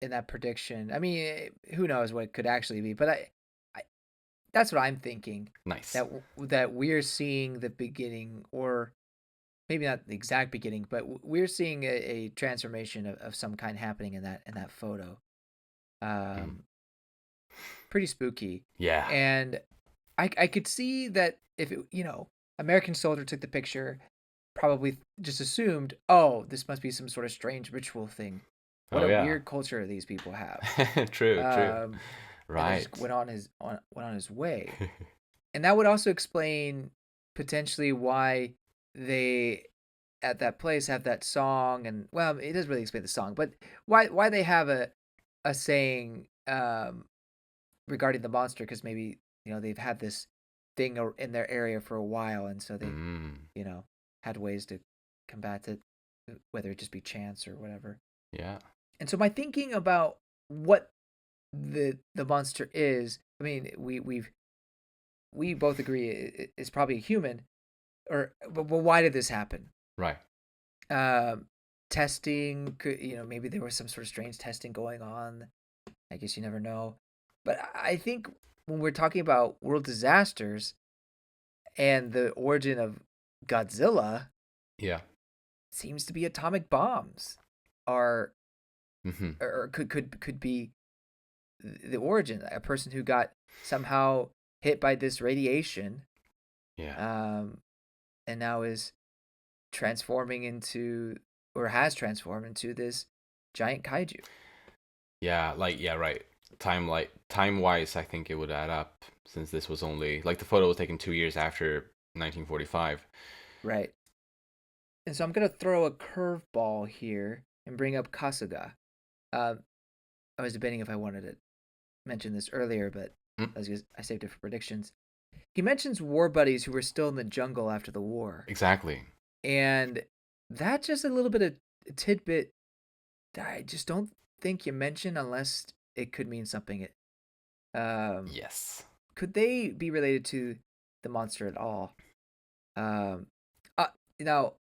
in that prediction. I mean, who knows what it could actually be, but I that's what I'm thinking. Nice. That we're seeing the beginning, or maybe not the exact beginning, but we're seeing a transformation of some kind happening in that photo. Mm. Um, Pretty spooky, Yeah. and I could see that if American Soldier took the picture, probably just assumed, oh, this must be some sort of strange ritual thing. what Oh a yeah. weird culture these people have. True, true. Um, and then just Right. went on his way. And that would also explain potentially why they at that place have that song, and well, it doesn't really explain the song, but why they have a saying regarding the monster, because maybe they've had this thing in their area for a while, and so they Mm, you know had ways to combat it, whether it just be chance or whatever. yeah. And so my thinking about what the monster is, I mean, we both agree it's probably a human, but why did this happen? Right. Um, Testing, could maybe there was some sort of strange testing going on. I guess you never know. But I think when we're talking about world disasters and the origin of Godzilla, Yeah. seems to be atomic bombs are Hmm. or could be the origin. A person who got somehow hit by this radiation, Yeah. um, and now is transforming into, or has transformed into, this giant kaiju. Yeah, like yeah, right. Time wise, I think it would add up since this was only like the photo was taken 2 years after 1945. Right. And so I'm gonna throw a curveball here and bring up Kasuga. Uh, I was debating if I wanted to mention this earlier, but Mm, I saved it for predictions. He mentions war buddies who were still in the jungle after the war, exactly. and that's just a little bit of a tidbit that I just don't think you mention unless it could mean something. Um, Yes. could they be related to the monster at all? Um, uh, now,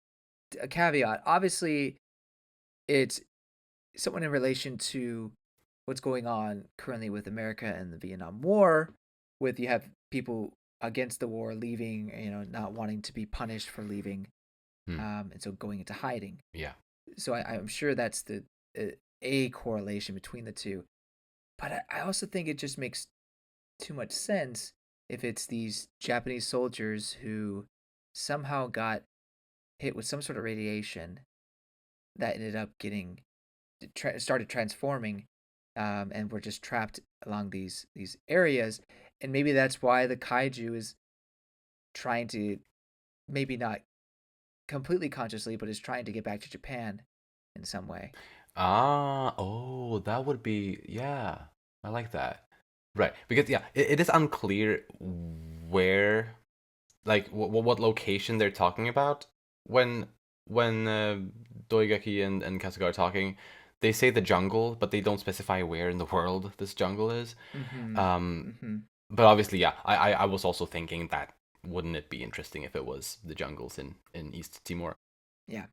a caveat. Obviously, it's someone in relation to what's going on currently with America and the Vietnam War. With, you have people against the war leaving, not wanting to be punished for leaving, Hmm. and so going into hiding. Yeah. So I'm sure that's uh, a correlation between the two. But I also think it just makes too much sense if it's these Japanese soldiers who somehow got hit with some sort of radiation that ended up getting started transforming, and were just trapped along these areas, and maybe that's why the kaiju is trying to, maybe not completely consciously, but is trying to get back to Japan in some way. Ah, oh, that would be yeah. I like that. Right, because yeah, it is unclear where, like, what location they're talking about when when Doigaki and Kasuga are talking. They say the jungle, but they don't specify where in the world this jungle is. Mm-hmm. Um, Mm-hmm. but obviously, yeah, I was also thinking that wouldn't it be interesting if it was the jungles in East Timor? Yeah.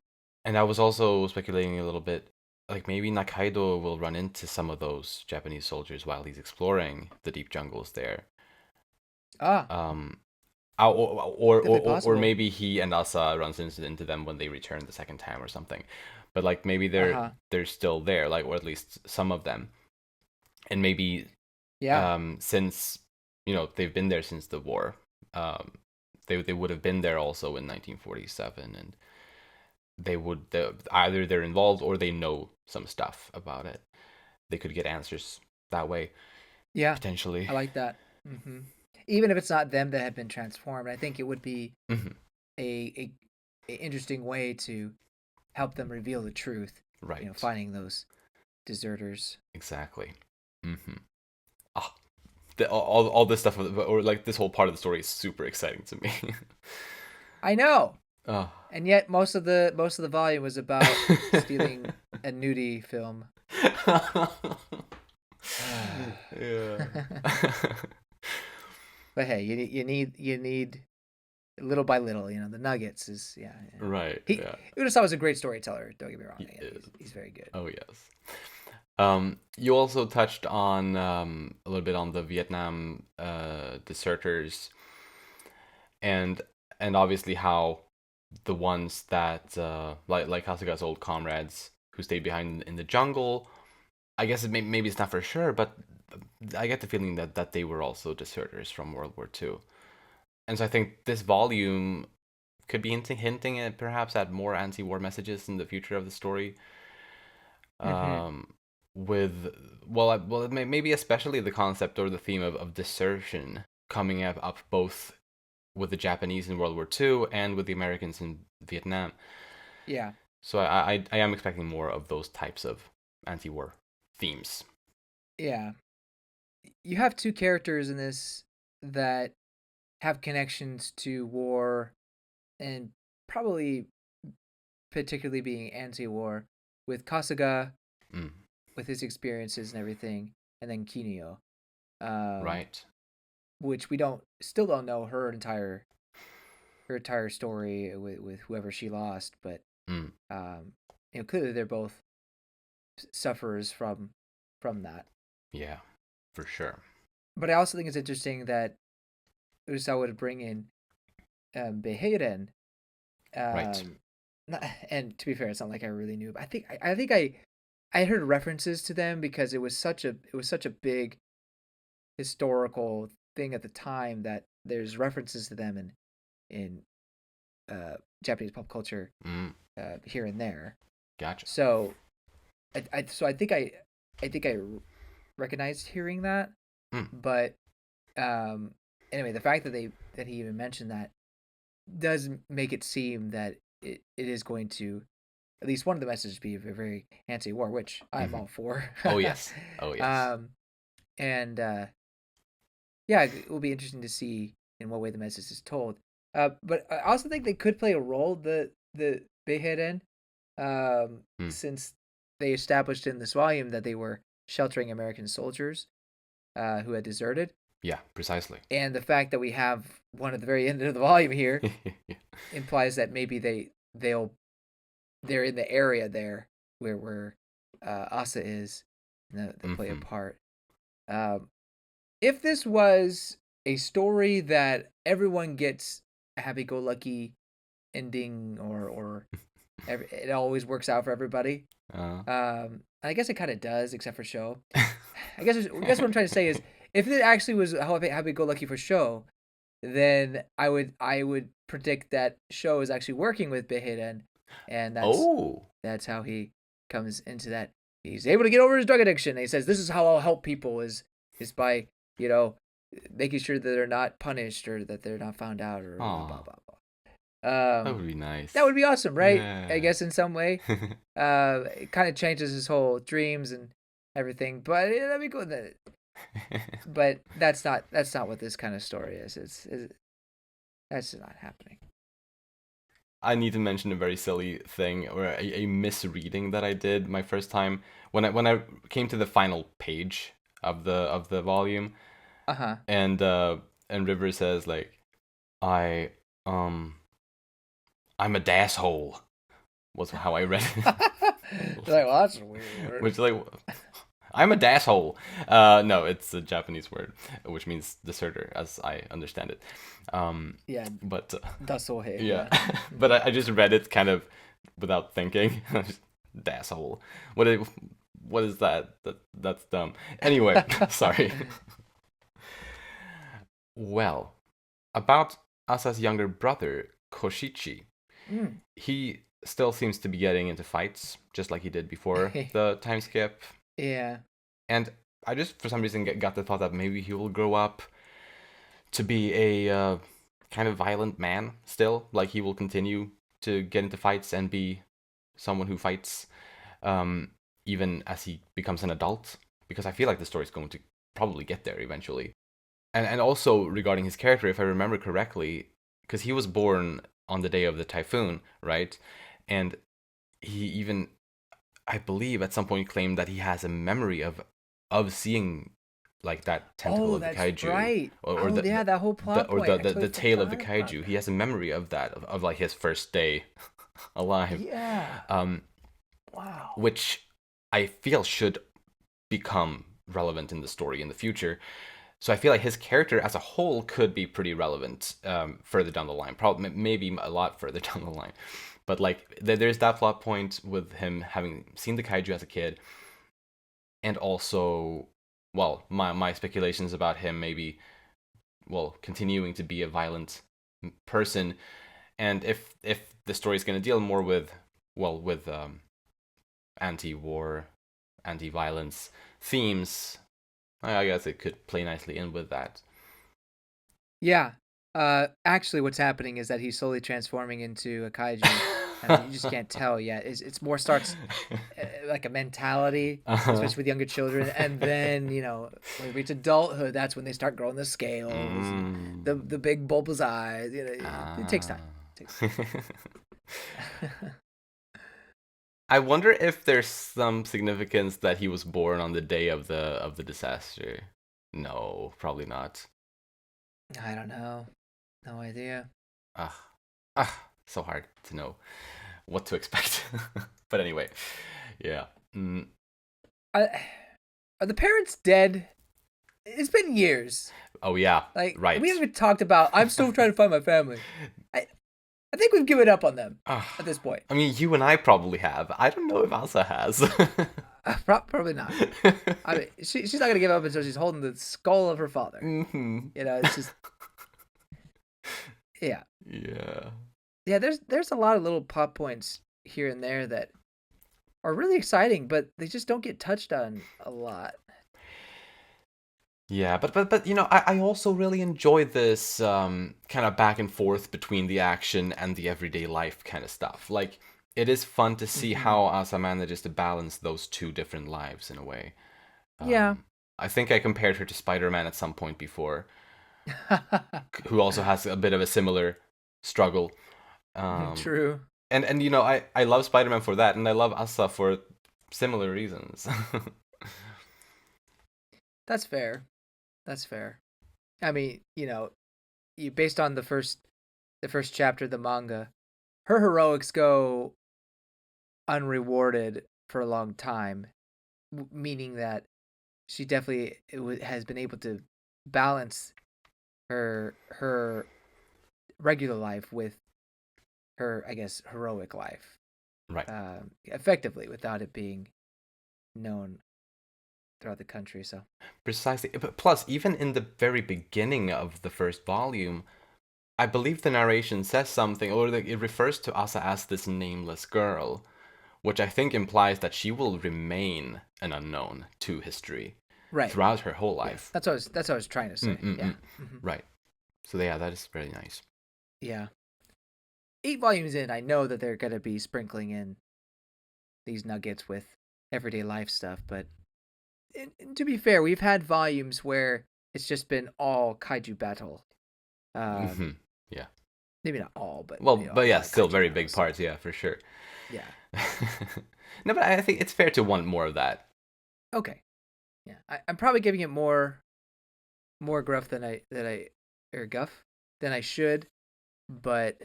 And I was also speculating a little bit, like maybe Nakaido will run into some of those Japanese soldiers while he's exploring the deep jungles there. Ah, Um, definitely or possible. maybe he and Asa runs into them when they return the second time or something. But like maybe Uh-huh. they're still there, like, or at least some of them. And maybe Yeah. since they've been there since the war, um, they would have been there also in 1947, and either they're involved or they know some stuff about it. They could get answers that way Yeah. potentially. I like that. Mm-hmm. Even if it's not them that have been transformed, I think it would be Hmm. a, a interesting way to help them reveal the truth. Right. Finding those deserters. Exactly. Hmm. Ah, all this stuff, or like this whole part of the story is super exciting to me. I know, Oh. and yet most of the volume was about stealing a nudie film. Yeah. But hey, you need little by little. The nuggets is, yeah. Yeah. Right. He Yeah. Urasawa was a great storyteller. Don't get me wrong. He Yeah, is. he's very good. Oh yes. You also touched on a little bit on the Vietnam deserters, and obviously how the ones that like Kasuga's old comrades who stayed behind in the jungle. I guess maybe it's not for sure, but I get the feeling that they were also deserters from World War II. And so I think this volume could be hinting at perhaps at more anti-war messages in the future of the story. Mm-hmm. um, with maybe especially the concept or the theme of desertion coming up both with the Japanese in World War II and with the Americans in Vietnam. Yeah. So I am expecting more of those types of anti-war themes. Yeah. You have two characters in this that have connections to war and probably particularly being anti-war with Kasuga Mm, with his experiences and everything, and then Kinio, um, right. which we don't know her entire story with whoever she lost, but Mm, um, clearly they're both sufferers from that. yeah, for sure. But I also think it's interesting that Usawa would bring in Beheiren. Right. Um, and to be fair, it's not like I really knew, but I heard references to them because it was such a big historical thing at the time that there's references to them in Japanese pop culture Mm, here and there. gotcha. So I think I recognized hearing that, Mm, but um, anyway, the fact that he even mentioned that does make it seem that it is going to at least one of the messages be very anti-war, which I'm hmm. all for. Oh yes. Oh yes. um, and yeah, it will be interesting to see in what way the message is told. But I also think they could play a role the Beiheren, Mm, since they established in this volume that they were sheltering American soldiers who had deserted, yeah, precisely. and the fact that we have one at the very end of the volume here implies that maybe they're in the area there where Asa is, and they play a Hmm. part. Um, if this was a story that everyone gets a happy-go-lucky ending, or it always works out for everybody, Uh, I guess it kind of does, except for Show. I guess what I'm trying to say is, if it actually was happy-go-lucky for Show, then I would predict that Show is actually working with Behiden, and oh. that's how he comes into that. He's able to get over his drug addiction. And he says, "This is how I'll help people is by you know making sure that they're not punished or that they're not found out or blah blah Aw, blah blah." that would be That nice. would be awesome, right? I Yeah. guess in some way, it kind of changes his whole dreams and everything. But that'd be cool. But that's not what this kind of story is. That's just not happening. I need to mention a very silly thing or a misreading that I did my first time when I came to the final page of the volume Uh huh. and River says like I um I'm a dasshole was how I read it. Like, well, that's a weird word. Which like I'm a dasshole. No, it's a Japanese word which means deserter as I understand it. Yeah, But Dasohe. yeah, Yeah. but I just read it kind of without thinking. Dasshole. What is, what is that? That's dumb. Anyway, sorry. Well, about Asa's younger brother, Koshichi. Mm. He still seems to be getting into fights, just like he did before the time skip. Yeah. And I just, for some reason, got the thought that maybe he will grow up to be a kind of violent man still. Like he will continue to get into fights and be someone who fights um, even as he becomes an adult. Because I feel like the story's going to probably get there eventually. And also regarding his character, if I remember correctly, because he was born on the day of the typhoon, right? And he even, I believe, at some point claimed that he has a memory of seeing like that tentacle Oh, of the that's kaiju right. or Oh, yeah, that whole plot point. I totally the tail of the forgot about kaiju. He that. has a memory of that of like his first day alive, Yeah. um, Wow. which I feel should become relevant in the story in the future. So I feel like his character as a whole could be pretty relevant further down the line, probably maybe a lot further down the line. But like there's that plot point with him having seen the kaiju as a kid, and also, well, my speculations about him maybe, well, continuing to be a violent person, and if the story is going to deal more with, well, with anti-war anti-violence themes, I guess it could play nicely in with that. Yeah. Actually, what's happening is that he's slowly transforming into a kaiju. I mean, you just can't tell yet. It's more starts like a mentality, Uh-huh. especially with younger children, and then when they reach adulthood, that's when they start growing the scales and the Mm. big bulbous eyes. It takes time. Ah. It takes time. I wonder if there's some significance that he was born on the day of the disaster. No, probably not. I don't know. No idea. Ah, so hard to know what to expect. But anyway, yeah. Mm. Are, are the parents dead? It's been years. Oh yeah, Like we right. haven't talked about. I'm still trying to find my family. I I think we've given up on them at Ah, this point. I mean, you and I probably have. I don't know if Asa has. Probably not. I mean, she's not gonna give up until she's holding the skull of her father. Hmm. It's just yeah, Yeah. yeah. There's a lot of little plot points here and there that are really exciting, but they just don't get touched on a lot. Yeah, but I also really enjoy this kind of back and forth between the action and the everyday life kind of stuff. Like it is fun to see Hmm. how Asa manages to balance those two different lives in a way. Yeah. I think I compared her to Spider-Man at some point before, who also has a bit of a similar struggle. Um, True. and I love Spider-Man for that, and I love Asa for similar reasons. That's fair. That's fair. I mean, you based on the first chapter of the manga, her heroics go unrewarded for a long time, meaning that she definitely has been able to balance her regular life with her, I guess, heroic life Right. effectively without it being known throughout the country. So Precisely. But plus, even in the very beginning of the first volume, I believe the narration says something, or it refers to Asa as this nameless girl, which I think implies that she will remain an unknown to history right, throughout her whole yeah, life. that's what I was trying to say. Yeah, Mm-mm-mm. hmm, Right. So yeah, that is very nice. yeah. 8 volumes in, I know that they're gonna be sprinkling in these nuggets with everyday life stuff, but and to be fair, we've had volumes where it's just been all kaiju battle. Um, Hmm. Yeah. maybe not all, but Well, a but yeah, lot of still kaiju very big battles. So parts. Yeah, for sure. yeah, No, but I think it's fair to want more of that. okay, yeah. I'm probably giving it more gruff than I or guff than I should, but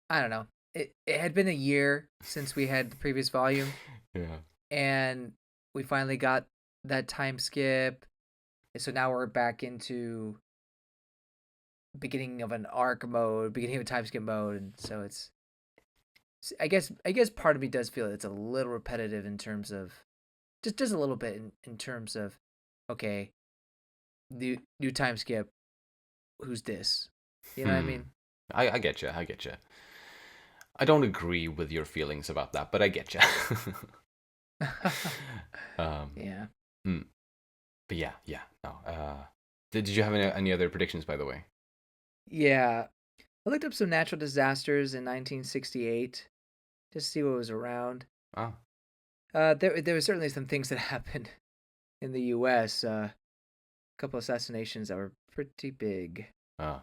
I don't know. It had been a year since we had the previous volume, Yeah. and we finally got that time skip. And so now we're back into beginning of an arc mode, beginning of a time skip mode, and so it's. I guess part of me does feel it's a little repetitive in terms of just a little bit in terms of okay, new time skip. Who's this? You know what I Hmm. mean? I get you. I get you. I don't agree with your feelings about that, but I get you. um, Yeah. mm, but yeah, yeah. No. Did you have any other predictions, by the way? Yeah. I looked up some natural disasters in 1968 just to see what was around. Oh. There were certainly some things that happened in the U.S. A couple assassinations that were pretty big, Oh.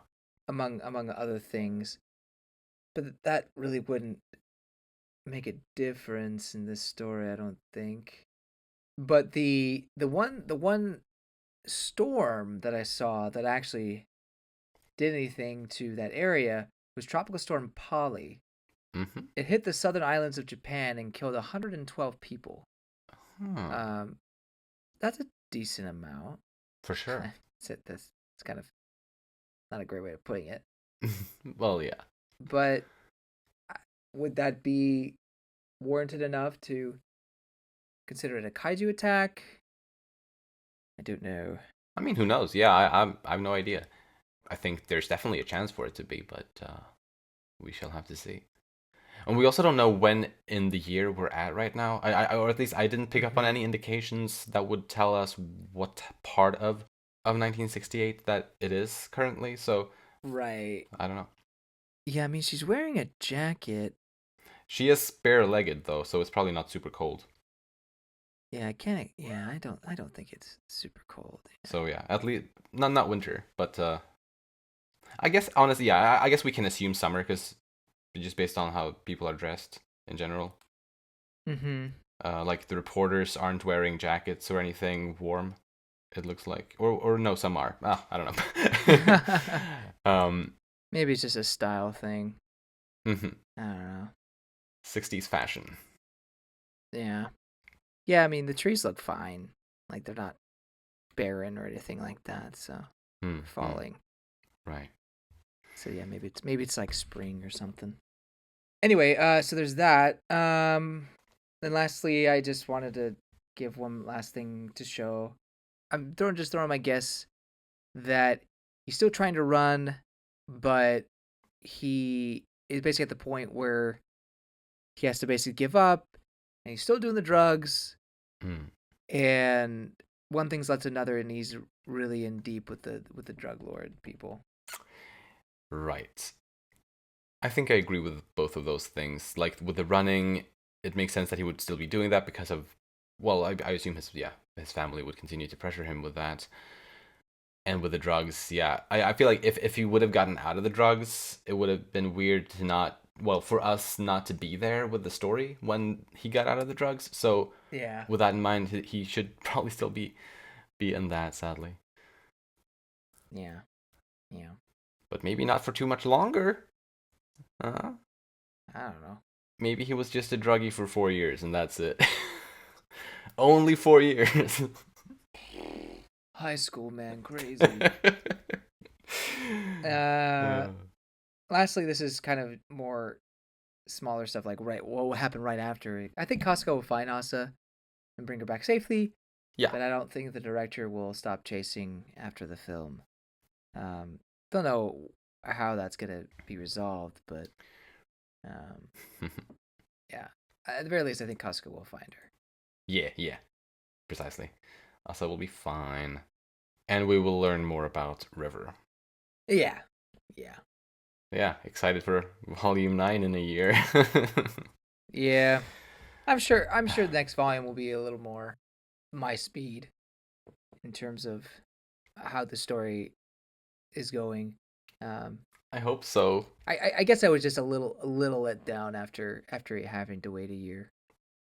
among other things. But that really wouldn't make a difference in this story, I don't think. But the one storm that I saw that actually did anything to that area was Tropical Storm Polly. Mm-hmm. It hit the southern islands of Japan and killed 112 people. Hmm. Um, that's a decent amount. For sure. It's kind of not a great way of putting it. Well, yeah. But would that be warranted enough to consider it a kaiju attack? I don't know. I mean, who knows? Yeah, I have no idea. I think there's definitely a chance for it to be, but we shall have to see. And we also don't know when in the year we're at right now. Or at least I didn't pick up on any indications that would tell us what part of 1968 that it is currently. So Right. I don't know. Yeah, I mean she's wearing a jacket. She is bare-legged though, so it's probably not super cold. Yeah, I can't. Yeah, I don't think it's super cold. So yeah, at least not winter, but I guess honestly, yeah, I guess we can assume summer because just based on how people are dressed in general. Mm-hmm. Like the reporters aren't wearing jackets or anything warm. It looks like, or no, some are. Ah, I don't know. Maybe it's just a style thing. Mhm. I don't know. 60s fashion. Yeah. Yeah, I mean the trees look fine. Like they're not barren or anything like that, so falling. Right. So yeah, maybe it's like spring or something. Anyway, so there's that. Then lastly, I just wanted to give one last thing to show. I'm throwing my guess that he's still trying to run, but he is basically at the point where he has to basically give up, and he's still doing the drugs, Mm. and one thing's led to another, and he's really in deep with the drug lord people. Right. I think I agree with both of those things. Like with the running, it makes sense that he would still be doing that because of, well, I assume his family would continue to pressure him with that. And with the drugs, yeah, I feel like if he would have gotten out of the drugs, it would have been weird to not, well, for us not to be there with the story when he got out of the drugs. So Yeah. with that in mind, he should probably still be in that, sadly. Yeah. Yeah. But maybe not for too much longer. I don't know. Maybe he was just a druggie for 4 years and that's it. Only 4 years. High school, man, crazy. Lastly, this is kind of more smaller stuff, like what will happen right after. I think Costco will find Asa and bring her back safely. Yeah. But I don't think the director will stop chasing after the film. Don't know how that's gonna be resolved, but yeah. At the very least, I think Costco will find her. Yeah, precisely. Asa will be fine. And we will learn more about River. Yeah. Yeah, excited for Volume 9 in a year. Yeah. I'm sure the next volume will be a little more my speed in terms of how the story is going. I hope so. I guess I was just a little let down after having to wait a year.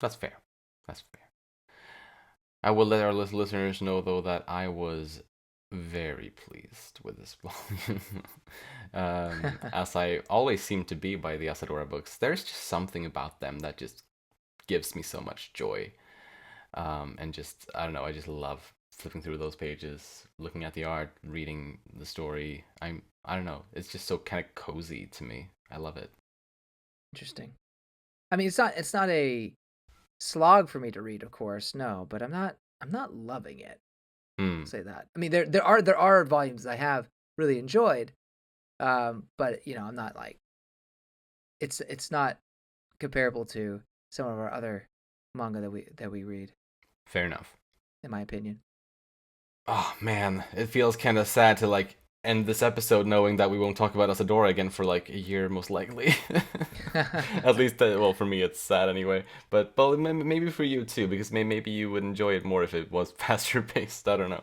That's fair. I will let our listeners know though that I was very pleased with this volume. As I always seem to be by the Asadora books. There's just something about them that just gives me so much joy. And just, I don't know, I just love flipping through those pages, looking at the art, reading the story. I don't know, it's just so kind of cozy to me. I love it. Interesting. I mean, it's not a slog for me to read, of course, no, but I'm not loving it. I'll say that. I mean, there are volumes I have really enjoyed, but I'm not like it's not comparable to some of our other manga that we read. Fair enough. In my opinion. Oh man, it feels kind of sad to like end this episode knowing that we won't talk about Asadora again for like a year, most likely. At least, well, for me it's sad anyway. But maybe for you too, because maybe you would enjoy it more if it was faster paced. I don't know.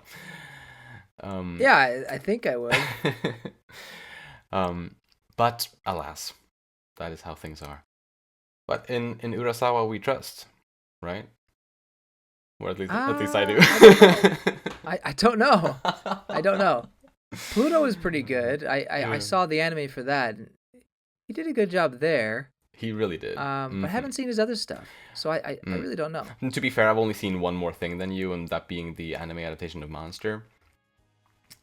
Yeah, I think I would. But alas, that is how things are. But in Urasawa we trust, right? Or at least I do. I don't know. I don't know. Pluto is pretty good. I saw the anime for that. He did a good job there. He really did. But I haven't seen his other stuff, so I really don't know. And to be fair, I've only seen one more thing than you, and that being the anime adaptation of Monster.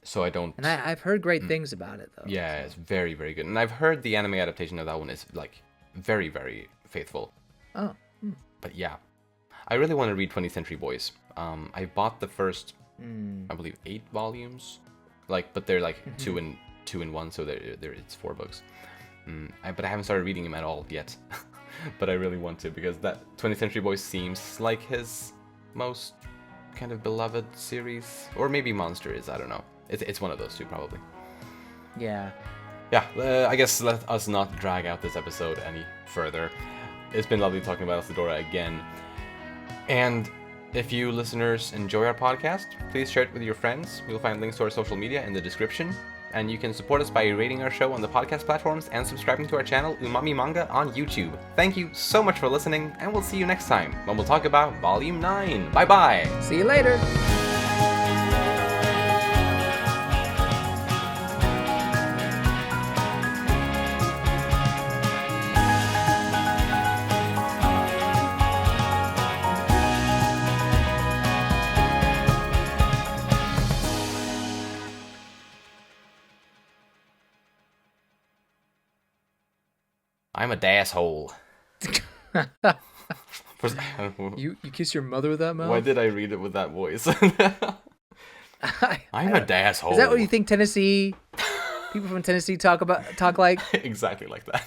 So I don't. And I've heard great things about it though. Yeah, so. it's very, very good. And I've heard the anime adaptation of that one is like very, very faithful. Oh. But yeah, I really want to read 20th Century Boys. I bought the first, I believe, 8 volumes. But they're like two in one, so it's 4 books. But I haven't started reading them at all yet. but I really want to, because that 20th Century Boy seems like his most kind of beloved series, or maybe Monster is, I don't know. It's one of those two, probably. Yeah. Yeah, I guess let us not drag out this episode any further. It's been lovely talking about Asadora again. And if you listeners enjoy our podcast, please share it with your friends. You'll find links to our social media in the description. And you can support us by rating our show on the podcast platforms and subscribing to our channel Umami Manga on YouTube. Thank you so much for listening, and we'll see you next time when we'll talk about Volume 9. Bye-bye! See you later! I'm a dasshole. You kiss your mother with that mouth? Why did I read it with that voice? I'm a dasshole. Is that what you think Tennessee people from Tennessee talk like? Exactly like that.